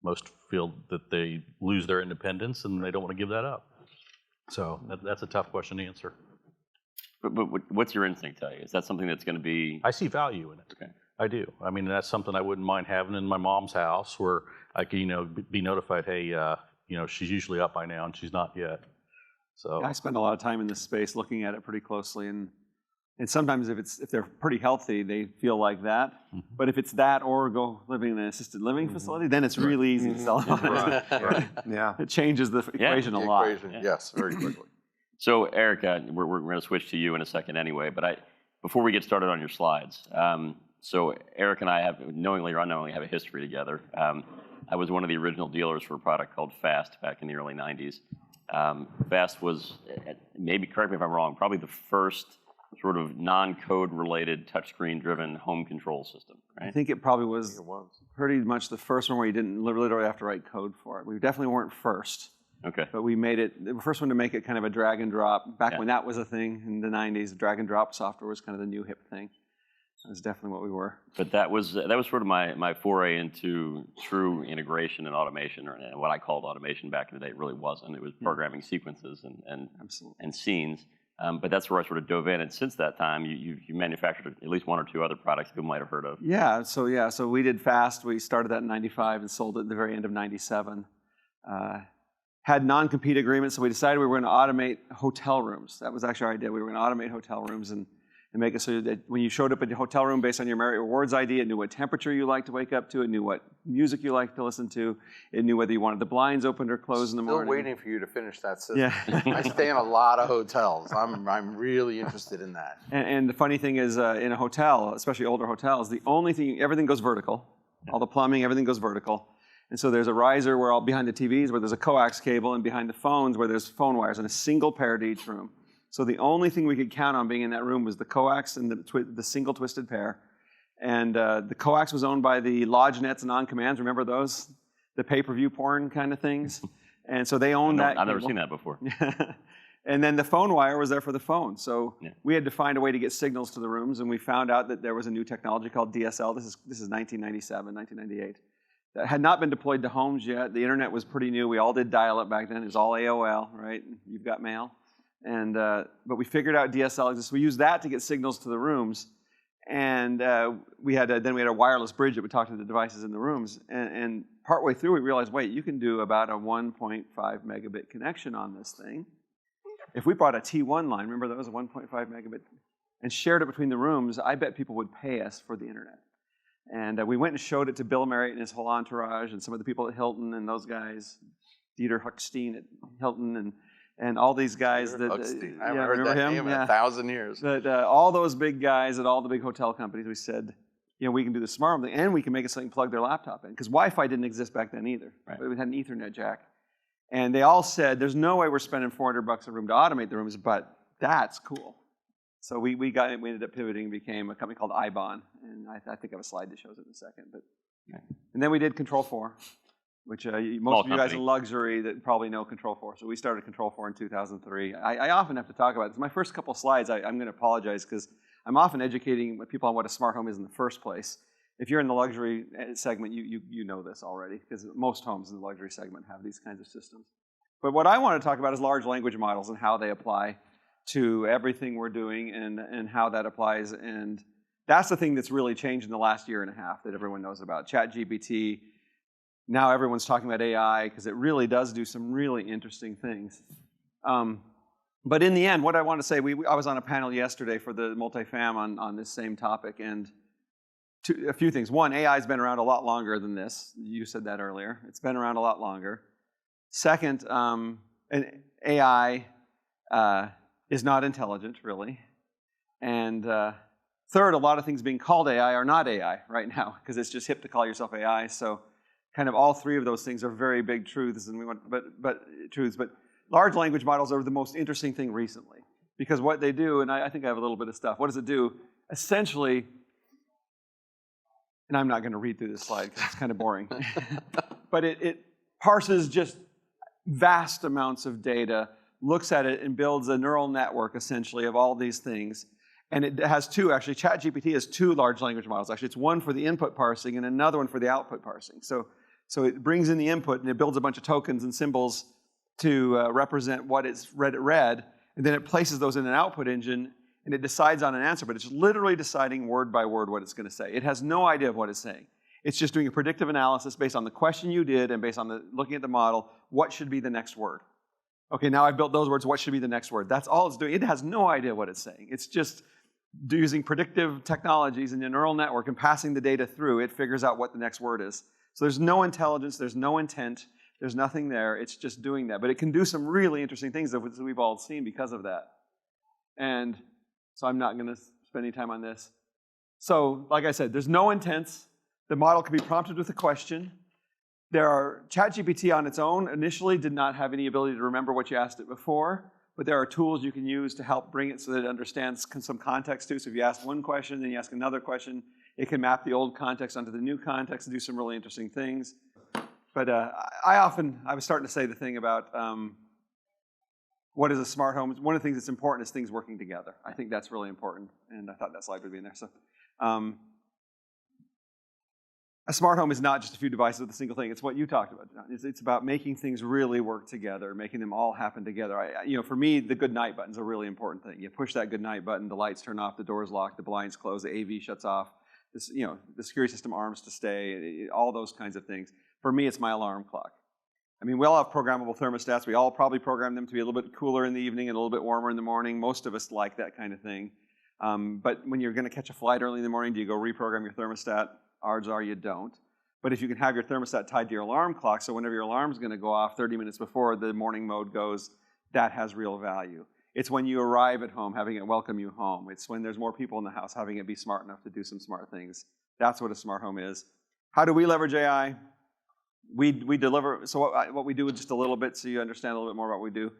Most feel that they lose their independence and they don't want to give that up. So that's a tough question to answer. But what's your instinct tell you? Is that something that's going to be? I see value in it. Okay. I do. I mean, that's something I wouldn't mind having in my mom's house, where I could, be notified, hey, she's usually up by now and she's not yet. So I spend a lot of time in this space looking at it pretty closely, and sometimes if they're pretty healthy, they feel like that. Mm-hmm. But if it's that or go living in an assisted living facility, then it's really easy to sell. Right. Yeah. It changes the equation a lot. Yes, very quickly. So Erica, we're going to switch to you in a second anyway, but before we get started on your slides, so Eric and I have, knowingly or unknowingly, have a history together. I was one of the original dealers for a product called Fast back in the early 90s. Fast was, maybe correct me if I'm wrong, probably the first sort of non-code related touchscreen driven home control system, I right? think it probably was pretty much the first one where you didn't literally have to write code for it. We definitely weren't first. Okay. But we made it, the first one to make it kind of a drag and drop. Back when that was a thing in the 90s, drag and drop software was kind of the new hip thing. That was definitely what we were. But that was sort of my foray into true integration and automation, or what I called automation back in the day. It really wasn't. It was programming sequences and scenes. But that's where I sort of dove in. And since that time, you manufactured at least one or two other products people might have heard of. Yeah, so we did fast. We started that in 95 and sold it at the very end of 97. Had non-compete agreements, so we decided we were going to automate hotel rooms. That was actually our idea. We were going to automate hotel rooms and make it so that when you showed up at the hotel room based on your Marriott Rewards ID, it knew what temperature you liked to wake up to, it knew what music you liked to listen to, it knew whether you wanted the blinds opened or closed in the morning. Still waiting for you to finish that system. Yeah. I stay in a lot of hotels. I'm really interested in that. And the funny thing is, in a hotel, especially older hotels, the only thing, everything goes vertical. All the plumbing, everything goes vertical. And so there's a riser where behind the TVs where there's a coax cable, and behind the phones where there's phone wires, and a single pair to each room. So the only thing we could count on being in that room was the coax and the single twisted pair. And the coax was owned by the lodge nets and on-commands. Remember those? The pay-per-view porn kind of things. And so they owned that. I've never seen that before. And then the phone wire was there for the phone. So we had to find a way to get signals to the rooms, and we found out that there was a new technology called DSL. This is 1997, 1998. That had not been deployed to homes yet. The internet was pretty new. We all did dial-up back then. It was all AOL, right? You've got mail. And but we figured out DSL exists. We used that to get signals to the rooms, and we had a wireless bridge that would talk to the devices in the rooms. And partway through, we realized, wait, you can do about a 1.5 megabit connection on this thing. If we brought a T1 line, remember that was a 1.5 megabit, and shared it between the rooms, I bet people would pay us for the internet. And we went and showed it to Bill Marriott and his whole entourage, and some of the people at Hilton and those guys, Dieter Huckstein at Hilton, and all these guys that, I haven't heard that name in 1,000 years. But all those big guys at all the big hotel companies, we said, we can do the smart thing, and we can make it so they can plug their laptop in. Because Wi-Fi didn't exist back then either. Right. We had an Ethernet jack. And they all said, there's no way we're spending $400 a room to automate the rooms, but that's cool. So we ended up pivoting and became a company called IBON. And I think I have a slide that shows it in a second. And then we did Control 4. Which most of you guys in luxury that probably know Control 4. So we started Control 4 in 2003. I often have to talk about this. My first couple slides, I'm going to apologize because I'm often educating people on what a smart home is in the first place. If you're in the luxury segment, you know this already because most homes in the luxury segment have these kinds of systems. But what I want to talk about is large language models and how they apply to everything we're doing and how that applies. And that's the thing that's really changed in the last year and a half that everyone knows about. ChatGPT. Now everyone's talking about AI because it really does do some really interesting things. But in the end, what I want to say, I was on a panel yesterday for the multifam on this same topic, and a few things. One, AI has been around a lot longer than this. You said that earlier. It's been around a lot longer. Second, AI is not intelligent, really. And third, a lot of things being called AI are not AI right now because it's just hip to call yourself AI. So kind of all three of those things are very big truths, and but large language models are the most interesting thing recently because what they do, and I think I have a little bit of stuff. What does it do? Essentially, and I'm not going to read through this slide because it's kind of boring, but it parses just vast amounts of data, looks at it, and builds a neural network essentially of all these things. And it has two, actually. ChatGPT has two large language models. Actually, it's one for the input parsing and another one for the output parsing. So it brings in the input and it builds a bunch of tokens and symbols to represent what it's read, and then it places those in an output engine and it decides on an answer, but it's literally deciding word by word what it's going to say. It has no idea of what it's saying. It's just doing a predictive analysis based on the question you did and based on looking at the model, what should be the next word. Okay, now I've built those words, what should be the next word? That's all it's doing. It has no idea what it's saying. It's just using predictive technologies in a neural network and passing the data through, it figures out what the next word is. So there's no intelligence, there's no intent, there's nothing there. It's just doing that. But it can do some really interesting things that we've all seen because of that. And so I'm not going to spend any time on this. So like I said, there's no intents. The model can be prompted with a question. ChatGPT on its own initially did not have any ability to remember what you asked it before. But there are tools you can use to help bring it so that it understands some context too. So if you ask one question, then you ask another question, it can map the old context onto the new context and do some really interesting things. But I was starting to say the thing about what is a smart home. One of the things that's important is things working together. I think that's really important, and I thought that slide would be in there. So a smart home is not just a few devices with a single thing. It's what you talked about, John. It's about making things really work together, making them all happen together. For me, the good night button's a really important thing. You push that good night button, the lights turn off, the doors lock, the blinds close, the AV shuts off, the security system arms to stay, all those kinds of things. For me, it's my alarm clock. I mean, we all have programmable thermostats. We all probably program them to be a little bit cooler in the evening and a little bit warmer in the morning. Most of us like that kind of thing. But when you're going to catch a flight early in the morning, do you go reprogram your thermostat? Odds are you don't. But if you can have your thermostat tied to your alarm clock, so whenever your alarm's going to go off 30 minutes before the morning mode goes, that has real value. It's when you arrive at home, having it welcome you home. It's when there's more people in the house, having it be smart enough to do some smart things. That's what a smart home is. How do we leverage AI? We deliver, so what we do is just a little bit so you understand a little bit more about what we do.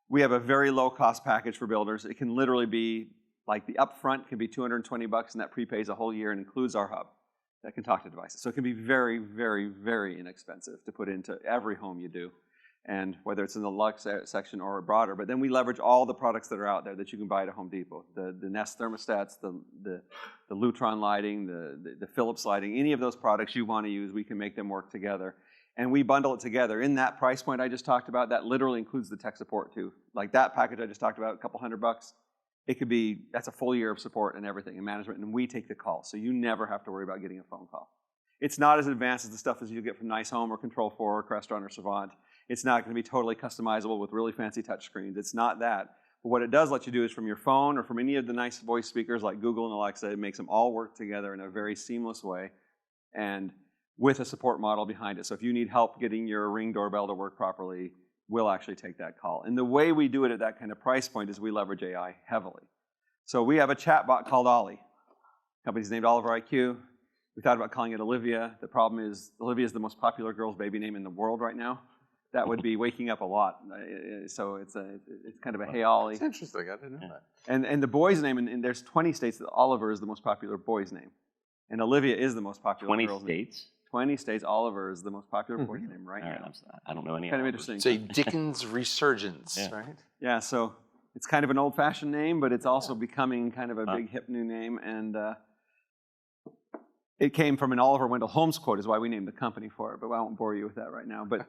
We have a very low-cost package for builders. It can literally be, like the upfront can be $220, and that prepays a whole year and includes our hub that can talk to devices. So it can be very, very, very inexpensive to put into every home you do, and whether it's in the Lux section or broader. But then we leverage all the products that are out there that you can buy at Home Depot. The Nest thermostats, the Lutron lighting, the Philips lighting, any of those products you want to use, we can make them work together. And we bundle it together. In that price point I just talked about, that literally includes the tech support too. Like that package I just talked about, a couple $100, it could be, that's a full year of support and everything and management, and we take the call. So you never have to worry about getting a phone call. It's not as advanced as the stuff as you get from Nice Home or Control4 or Crestron or Savant. It's not going to be totally customizable with really fancy touch screens. It's not that. But what it does let you do is from your phone or from any of the nice voice speakers like Google and Alexa, it makes them all work together in a very seamless way and with a support model behind it. So if you need help getting your Ring doorbell to work properly, we'll actually take that call. And the way we do it at that kind of price point is we leverage AI heavily. So we have a chatbot called Ollie. The company's named OliverIQ. We thought about calling it Olivia. The problem is Olivia is the most popular girl's baby name in the world right now. That would be waking up a lot. So it's kind of a hey Ollie. It's interesting. I didn't know that. And the boy's name, and there's 20 states that Oliver is the most popular boy's name. And Olivia is the most popular 20 girl's states? name. 20 states, Oliver is the most popular boy's name right now. I don't know any Kind of Olivers. interesting. It's a Dickens resurgence, right? Yeah, so it's kind of an old-fashioned name, but it's also becoming kind of a big, hip new name. And it came from an Oliver Wendell Holmes quote, is why we named the company for it, but I won't bore you with that right now. But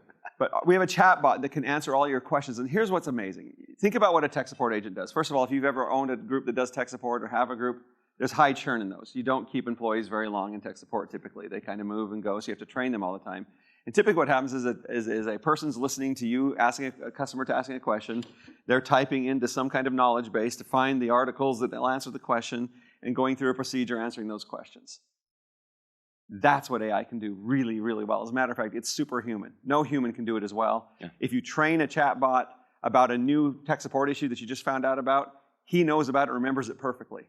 we have a chatbot that can answer all your questions. And here's what's amazing. Think about what a tech support agent does. First of all, if you've ever owned a group that does tech support or have a group, there's high churn in those. You don't keep employees very long in tech support typically. They kind of move and go, so you have to train them all the time. And typically what happens is a person's listening to you, asking a customer to asking a question. They're typing into some kind of knowledge base to find the articles that will answer the question and going through a procedure answering those questions. That's what AI can do really, really well. As a matter of fact, it's superhuman. No human can do it as well. Yeah. If you train a chatbot about a new tech support issue that you just found out about, he knows about it and remembers it perfectly.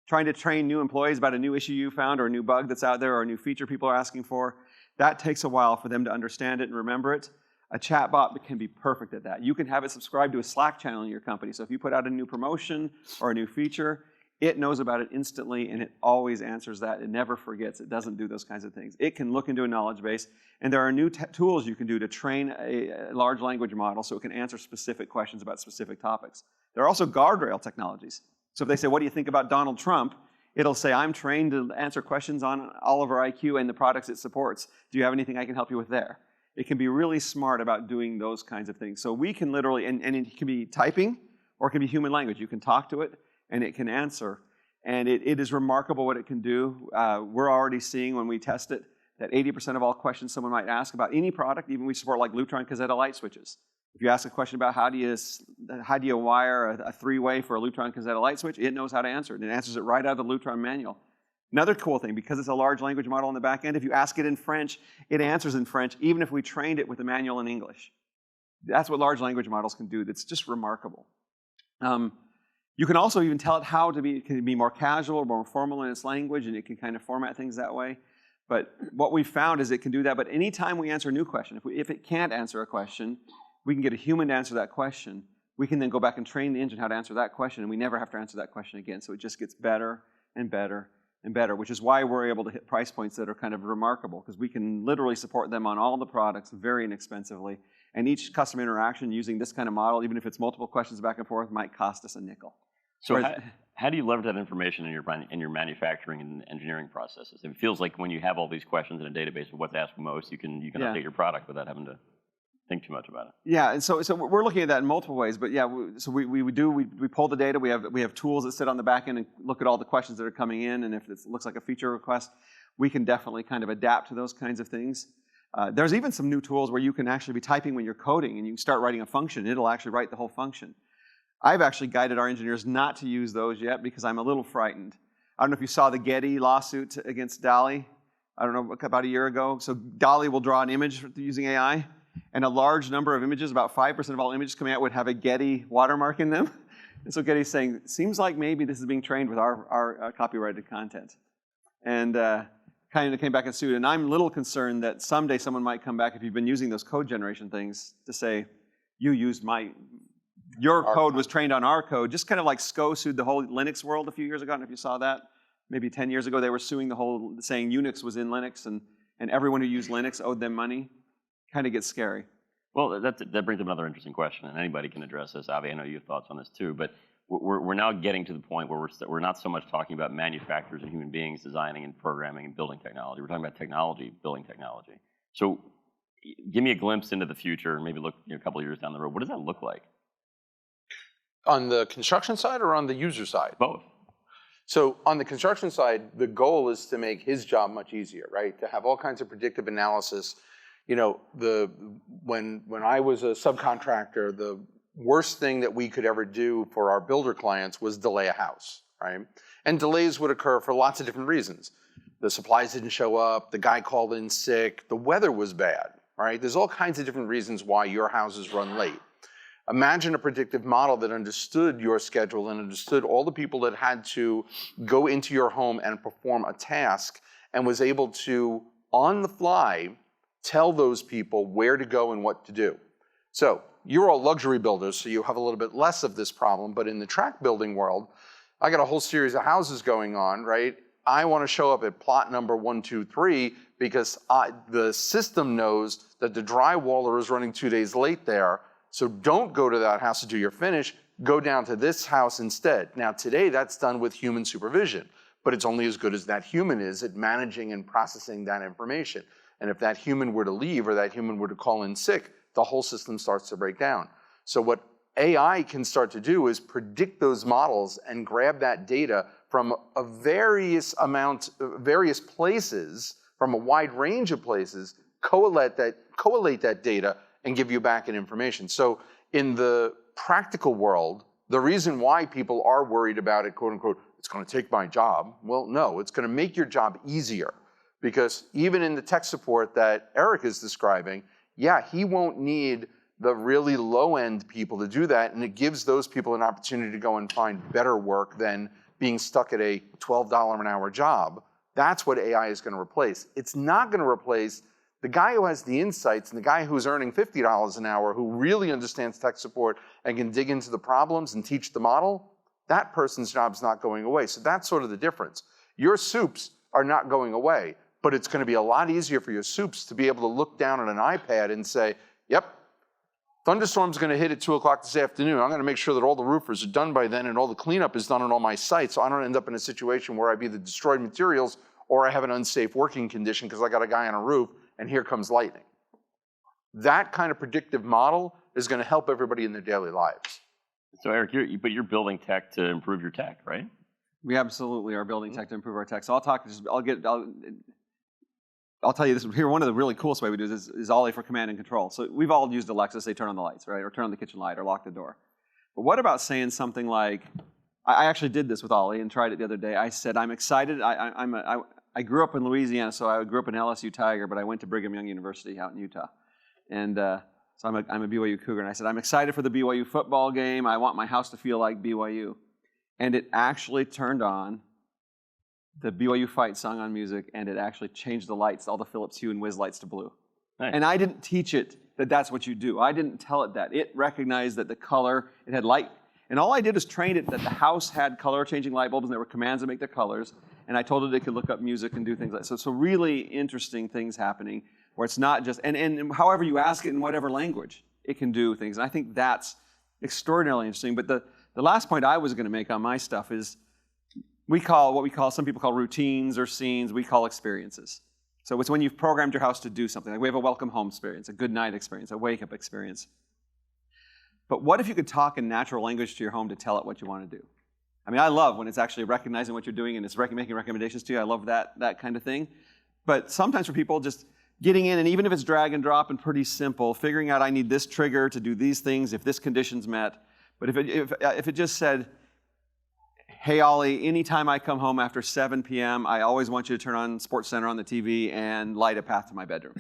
Trying to train new employees about a new issue you found or a new bug that's out there or a new feature people are asking for, that takes a while for them to understand it and remember it. A chatbot can be perfect at that. You can have it subscribe to a Slack channel in your company. So if you put out a new promotion or a new feature, it knows about it instantly and it always answers that. It never forgets. It doesn't do those kinds of things. It can look into a knowledge base, and there are new tools you can do to train a large language model so it can answer specific questions about specific topics. There are also guardrail technologies. So if they say, what do you think about Donald Trump? It'll say, I'm trained to answer questions on OliverIQ and the products it supports. Do you have anything I can help you with there? It can be really smart about doing those kinds of things. So we can literally, and it can be typing or it can be human language. You can talk to it and it can answer. And it is remarkable what it can do. We're already seeing when we test it that 80% of all questions someone might ask about any product, even we support like Lutron Caseta light switches. If you ask a question about how do you wire a three-way for a Lutron Caseta light switch, it knows how to answer it. It answers it right out of the Lutron manual. Another cool thing, because it's a large language model on the back end, if you ask it in French, it answers in French, even if we trained it with a manual in English. That's what large language models can do. That's just remarkable. You can also even tell it how to be, it can be more casual or more formal in its language, and it can kind of format things that way. But what we found is it can do that, but anytime we answer a new question, if it can't answer a question, we can get a human to answer that question. we can then go back and train the engine how to answer that question, and we never have to answer that question again. So it just gets better and better and better, which is why we're able to hit price points that are kind of remarkable, because we can literally support them on all the products very inexpensively. And each customer interaction using this kind of model, even if it's multiple questions back and forth, might cost us a nickel. So how do you leverage that information in your manufacturing and engineering processes? It feels like when you have all these questions in a database of what's asked most, you can update your product without having to think too much about it. Yeah, and so we're looking at that in multiple ways. But yeah, we pull the data. We have tools that sit on the back end and look at all the questions that are coming in, and if it looks like a feature request, we can definitely kind of adapt to those kinds of things. There's even some new tools where you can actually be typing when you're coding, and you can start writing a function. It'll actually write the whole function. I've actually guided our engineers not to use those yet because I'm a little frightened. I don't know if you saw the Getty lawsuit against DALL-E, I don't know, about a year ago. So DALL-E will draw an image using AI, and a large number of images, about 5% of all images coming out, would have a Getty watermark in them. And so Getty's saying, seems like maybe this is being trained with our copyrighted content. And kind of came back and sued. And I'm a little concerned that someday someone might come back, if you've been using those code generation things, to say, you used your code was trained on our code. Just kind of like SCO sued the whole Linux world a few years ago. I don't know if you saw that. Maybe 10 years ago, they were suing the whole, saying Unix was in Linux, and everyone who used Linux owed them money. Kind of gets scary. Well, that brings up another interesting question, and anybody can address this. Avi, I know you have thoughts on this too, but we're now getting to the point where we're not so much talking about manufacturers and human beings designing and programming and building technology. We're talking about technology, building technology. So give me a glimpse into the future, and maybe look a couple of years down the road. What does that look like? On the construction side or on the user side? Both. So on the construction side, the goal is to make his job much easier, right? To have all kinds of predictive analysis. You know, when I was a subcontractor, the worst thing that we could ever do for our builder clients was delay a house, right? And delays would occur for lots of different reasons. The supplies didn't show up, the guy called in sick, the weather was bad, right? There's all kinds of different reasons why your houses run late. Imagine a predictive model that understood your schedule and understood all the people that had to go into your home and perform a task, and was able to, on the fly, tell those people where to go and what to do. So you're all luxury builders, so you have a little bit less of this problem, but in the tract building world, I got a whole series of houses going on, right? I want to show up at plot number 1, 2, 3 because the system knows that the drywaller is running 2 days late there. So don't go to that house to do your finish, go down to this house instead. Now today that's done with human supervision, but it's only as good as that human is at managing and processing that information. And if that human were to leave or that human were to call in sick, the whole system starts to break down. So what AI can start to do is predict those models and grab that data from various places, from a wide range of places, collate that data, and give you back an information. So in the practical world, the reason why people are worried about it, quote unquote, it's going to take my job. Well, no, it's going to make your job easier. Because even in the tech support that Eric is describing, yeah, he won't need the really low-end people to do that, and it gives those people an opportunity to go and find better work than being stuck at a $12 an hour job. That's what AI is going to replace. It's not going to replace the guy who has the insights and the guy who's earning $50 an hour, who really understands tech support and can dig into the problems and teach the model. That person's job's not going away. So that's sort of the difference. Your soups are not going away, but it's going to be a lot easier for your soups to be able to look down at an iPad and say, yep, thunderstorm's going to hit at 2 o'clock this afternoon. I'm going to make sure that all the roofers are done by then and all the cleanup is done on all my sites, so I don't end up in a situation where I've either destroyed materials or I have an unsafe working condition because I got a guy on a roof and here comes lightning. That kind of predictive model is going to help everybody in their daily lives. So Eric, you're building tech to improve your tech, right? We absolutely are building tech to improve our tech. So I'll tell you this here. One of the really coolest way we do this is Ollie for command and control. So we've all used Alexa, say turn on the lights, right? Or turn on the kitchen light or lock the door. But what about saying something like, I actually did this with Ollie and tried it the other day. I said, I'm excited. I grew up in Louisiana, so I grew up an LSU Tiger, but I went to Brigham Young University out in Utah. And so I'm a BYU Cougar. And I said, I'm excited for the BYU football game. I want my house to feel like BYU. And it actually turned on the BYU fight song on music, and it actually changed the lights, all the Philips Hue and Whiz lights, to blue. Nice. And I didn't teach it that that's what you do. I didn't tell it that. It recognized that the color, it had light. And all I did was train it that the house had color-changing light bulbs, and there were commands to make their colors. And I told it it could look up music and do things like that. So really interesting things happening where it's not just, and however you ask it in whatever language, it can do things. And I think that's extraordinarily interesting. But the last point I was going to make on my stuff is some people call routines or scenes, we call experiences. So it's when you've programmed your house to do something. Like we have a welcome home experience, a good night experience, a wake-up experience. But what if you could talk in natural language to your home to tell it what you want to do? I mean, I love when it's actually recognizing what you're doing and it's making recommendations to you. I love that kind of thing. But sometimes for people, just getting in, and even if it's drag and drop and pretty simple, figuring out I need this trigger to do these things if this condition's met. But if it just said, hey, Ollie, anytime I come home after 7 p.m., I always want you to turn on SportsCenter on the TV and light a path to my bedroom.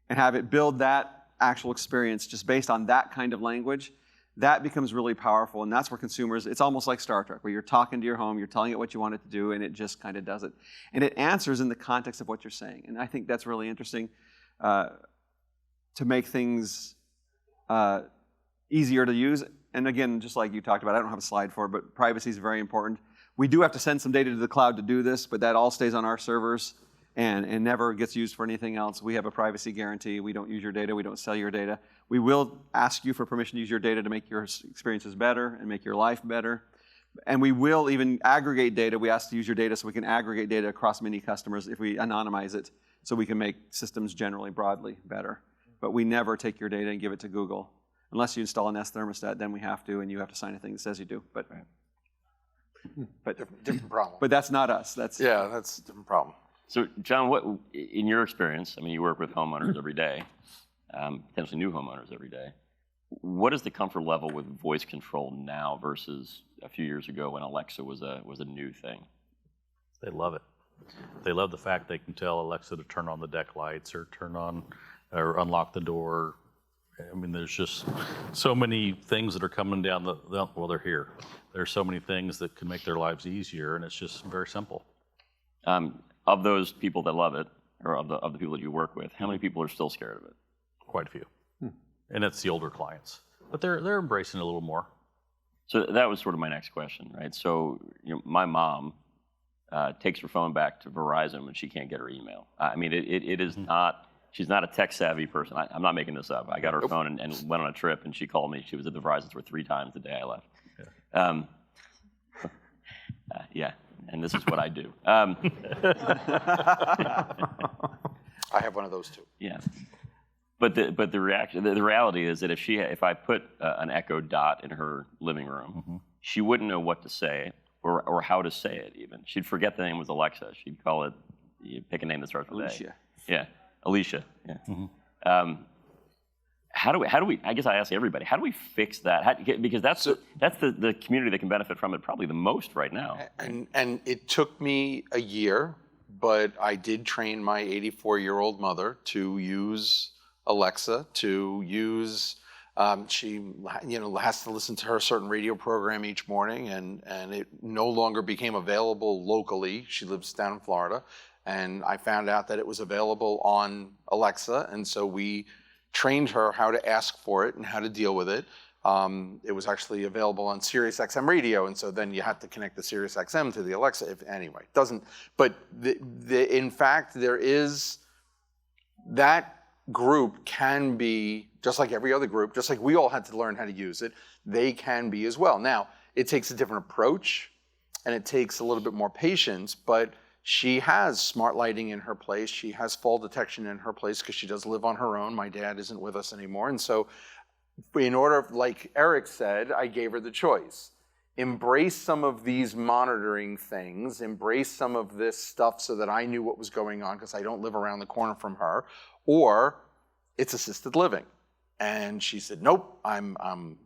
And have it build that actual experience just based on that kind of language, that becomes really powerful. And that's where consumers, it's almost like Star Trek, where you're talking to your home, you're telling it what you want it to do, and it just kind of does it. And it answers in the context of what you're saying. And I think that's really interesting to make things easier to use. And again, just like you talked about, I don't have a slide for it, but privacy is very important. We do have to send some data to the cloud to do this, but that all stays on our servers and never gets used for anything else. We have a privacy guarantee. We don't use your data. We don't sell your data. We will ask you for permission to use your data to make your experiences better and make your life better. And we will even aggregate data. We ask to use your data so we can aggregate data across many customers if we anonymize it so we can make systems generally broadly better. But we never take your data and give it to Google. Unless you install a Nest thermostat, then we have to, and you have to sign a thing that says you do. But Different problem. But that's not us. That's a different problem. So, John, what, in your experience, I mean, you work with homeowners every day, potentially new homeowners every day. What is the comfort level with voice control now versus a few years ago when Alexa was a new thing? They love it. They love the fact they can tell Alexa to turn on the deck lights or turn on or unlock the door. I mean, there's just so many things that are coming down well, they're here. There's so many things that can make their lives easier, and it's just very simple. Of those people that love it, or of the people that you work with, how many people are still scared of it? Quite a few. And it's the older clients. But they're embracing it a little more. So that was sort of my next question, right? So, my mom takes her phone back to Verizon when she can't get her email. I mean, it is not, she's not a tech-savvy person. I'm not making this up. I got her phone and went on a trip, and she called me. She was at the Verizon store 3 times the day I left. Yeah. And this is what I do. I have one of those too. Yeah. But the reality is that if I put an Echo Dot in her living room, she wouldn't know what to say or how to say it even. She'd forget the name was Alexa. She'd call it, pick a name that starts with Alicia. A. Yeah, Alicia. Yeah. How do we? I guess I ask everybody. How do we fix that? Because that's the community that can benefit from it probably the most right now. And it took me a year, but I did train my 84-year-old mother to use Alexa. To use, she has to listen to her certain radio program each morning, and it no longer became available locally. She lives down in Florida, and I found out that it was available on Alexa, and so we trained her how to ask for it and how to deal with it. It was actually available on Sirius XM radio, and so then you had to connect the Sirius XM to the Alexa. Anyway, doesn't. But in fact, there is that group can be just like every other group, just like we all had to learn how to use it. They can be as well. Now, it takes a different approach, and it takes a little bit more patience, but she has smart lighting in her place. She has fall detection in her place because she does live on her own. My dad isn't with us anymore. And so in order, like Eric said, I gave her the choice. Embrace some of these monitoring things. Embrace some of this stuff so that I knew what was going on because I don't live around the corner from her. Or it's assisted living. And she said, nope, I'm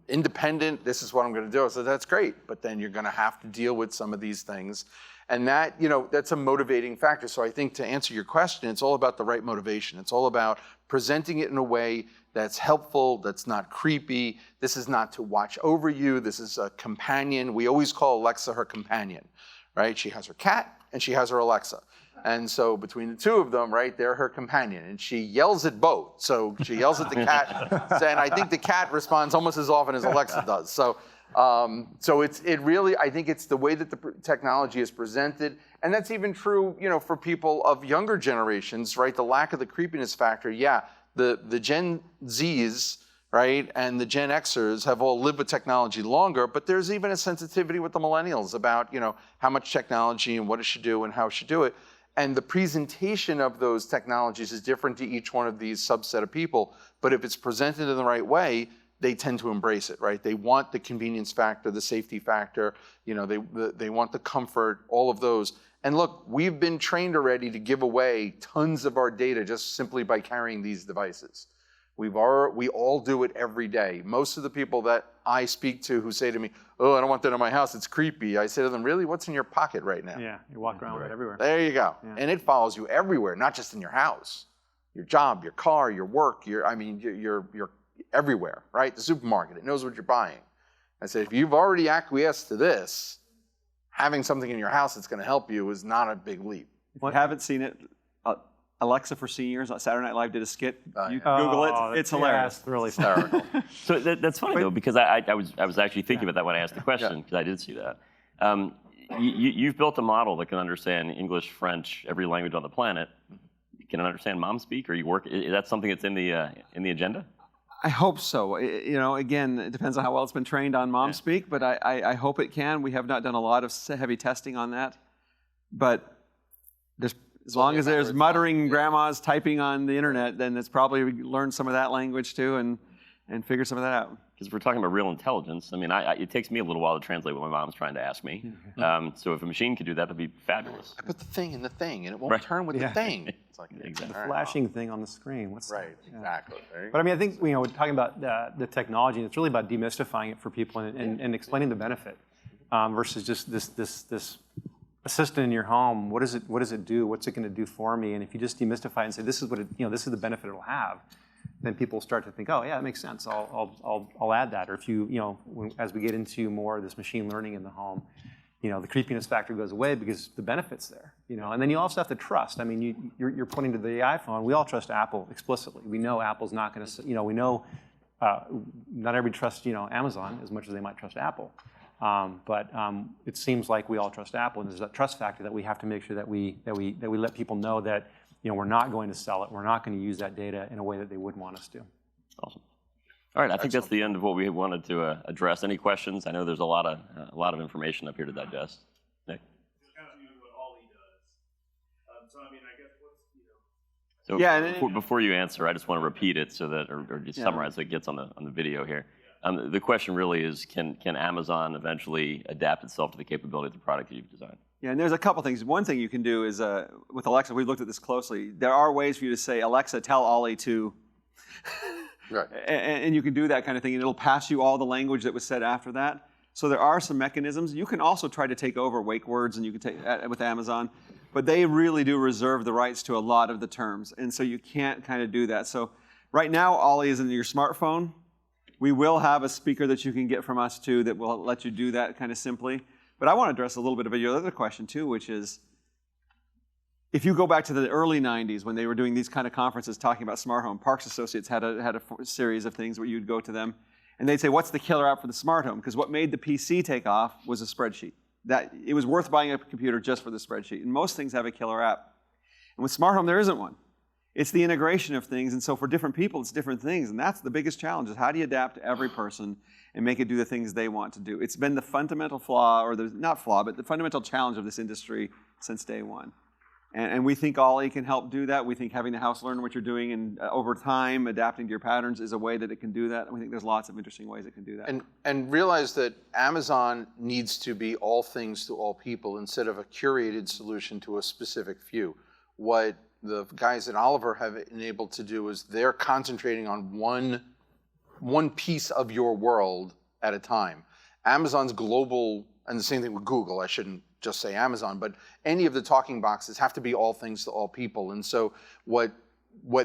independent. This is what I'm going to do. I said, that's great. But then you're going to have to deal with some of these things. And that, that's a motivating factor. So I think to answer your question, it's all about the right motivation. It's all about presenting it in a way that's helpful, that's not creepy. This is not to watch over you. This is a companion. We always call Alexa her companion, right? She has her cat and she has her Alexa. And so between the two of them, right, they're her companion. And she yells at both. So she yells at the cat. And I think the cat responds almost as often as Alexa does. So it really, I think it's the way that the technology is presented. And that's even true, for people of younger generations, right? The lack of the creepiness factor. Yeah, the Gen Zs, right, and the Gen Xers have all lived with technology longer, but there's even a sensitivity with the millennials about, how much technology and what it should do and how it should do it. And the presentation of those technologies is different to each one of these subset of people. But if it's presented in the right way, they tend to embrace it, right? They want the convenience factor, the safety factor, they want the comfort, all of those. And look, we've been trained already to give away tons of our data just simply by carrying these devices. We all do it every day. Most of the people that I speak to who say to me, "Oh, I don't want that in my house, it's creepy," I say to them, "Really? What's in your pocket right now?" Yeah, you walk around with it everywhere. There you go. Yeah. And it follows you everywhere, not just in your house. Your job, your car, your work, you're everywhere, right? The supermarket, it knows what you're buying. I said, if you've already acquiesced to this, having something in your house that's going to help you is not a big leap. If you haven't seen it, Alexa for Seniors on Saturday Night Live did a skit. You Google it. It's hilarious. It's really hysterical. So that's funny though, because I was actually thinking about that when I asked the question, because I did see that. You've built a model that can understand English, French, every language on the planet. Can it understand mom speak, or is that something that's in the agenda? I hope so. Again, it depends on how well it's been trained on mom speak, but I hope it can. We have not done a lot of heavy testing on that, but as long as there's muttering grandmas typing on the internet, then it's probably learned some of that language too and figure some of that out. Because if we're talking about real intelligence, I mean, it takes me a little while to translate what my mom's trying to ask me. So if a machine could do that, that'd be fabulous. I put the thing in the thing, and it won't turn with the thing. It's like Exactly. The flashing thing on the screen. Right, exactly. But I mean, I think we're talking about the technology, and it's really about demystifying it for people and explaining the benefit versus just this assistant in your home. What does it do? What's it going to do for me? And if you just demystify it and say this is what this is the benefit it'll have, then people start to think, oh yeah, that makes sense. I'll add that. Or if as we get into more of this machine learning in the home, the creepiness factor goes away because the benefit's there. And then you also have to trust. I mean, you're pointing to the iPhone. We all trust Apple explicitly. We know Apple's not going to. We know not everybody trusts Amazon as much as they might trust Apple. But it seems like we all trust Apple, and there's that trust factor that we have to make sure that we let people know that we're not going to sell it. We're not going to use that data in a way that they would want us to. Awesome. All right, I think that's the end of what we wanted to address. Any questions? I know there's a lot of information up here to digest. Nick? It's kind of what Ollie does. So I mean, I guess So before you answer, I just want to repeat it so that, or just summarize so it gets on the video here. The question really is, can Amazon eventually adapt itself to the capability of the product that you've designed? Yeah, and there's a couple things. One thing you can do is, with Alexa, we've looked at this closely. There are ways for you to say, Alexa, tell Ollie to, Right. and you can do that kind of thing, and it'll pass you all the language that was said after that. So there are some mechanisms. You can also try to take over wake words, and you can take with Amazon, but they really do reserve the rights to a lot of the terms, and so you can't kind of do that. So right now, Ollie is in your smartphone. We will have a speaker that you can get from us too that will let you do that kind of simply. But I want to address a little bit of your other question too, which is, if you go back to the early 90s when they were doing these kind of conferences talking about smart home, Parks Associates had a series of things where you'd go to them and they'd say, what's the killer app for the smart home? Because what made the PC take off was a spreadsheet. That it was worth buying a computer just for the spreadsheet. And most things have a killer app. And with smart home, there isn't one. It's the integration of things, and so for different people, it's different things, and that's the biggest challenge, is how do you adapt to every person and make it do the things they want to do? It's been the fundamental flaw, or not flaw, but the fundamental challenge of this industry since day one. And we think Ollie can help do that. We think having the house learn what you're doing and over time adapting to your patterns is a way that it can do that. And we think there's lots of interesting ways it can do that. And realize that Amazon needs to be all things to all people instead of a curated solution to a specific few. What the guys at Oliver have been able to do is they're concentrating on one piece of your world at a time. Amazon's global, and the same thing with Google, I shouldn't just say Amazon, but any of the talking boxes have to be all things to all people. And so what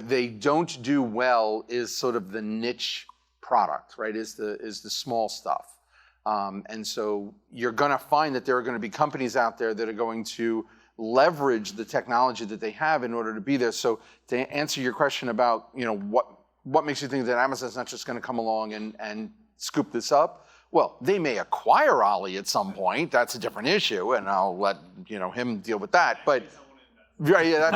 they don't do well is sort of the niche product, right, is the small stuff. And so you're gonna find that there are gonna be companies out there that are going to leverage the technology that they have in order to be there. So to answer your question about, what makes you think that Amazon's not just going to come along and scoop this up? Well, they may acquire Ollie at some point. That's a different issue, and I'll let him deal with that. But yeah,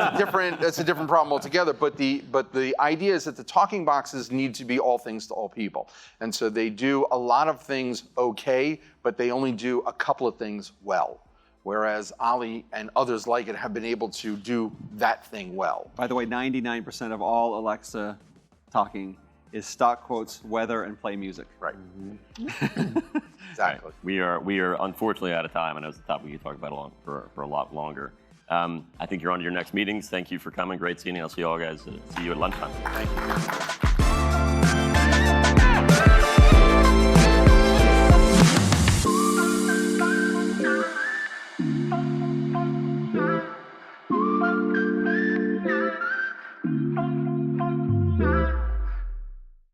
that's a different problem altogether. But the idea is that the talking boxes need to be all things to all people, and so they do a lot of things okay, but they only do a couple of things well. Whereas Ollie and others like it have been able to do that thing well. By the way, 99% of all Alexa talking is stock quotes, weather, and play music. Right. Exactly. We are unfortunately out of time. I know it's a topic we could talk about for a lot longer. I think you're on to your next meetings. Thank you for coming. Great seeing you. I'll see you all guys. See you at lunchtime. Thank you.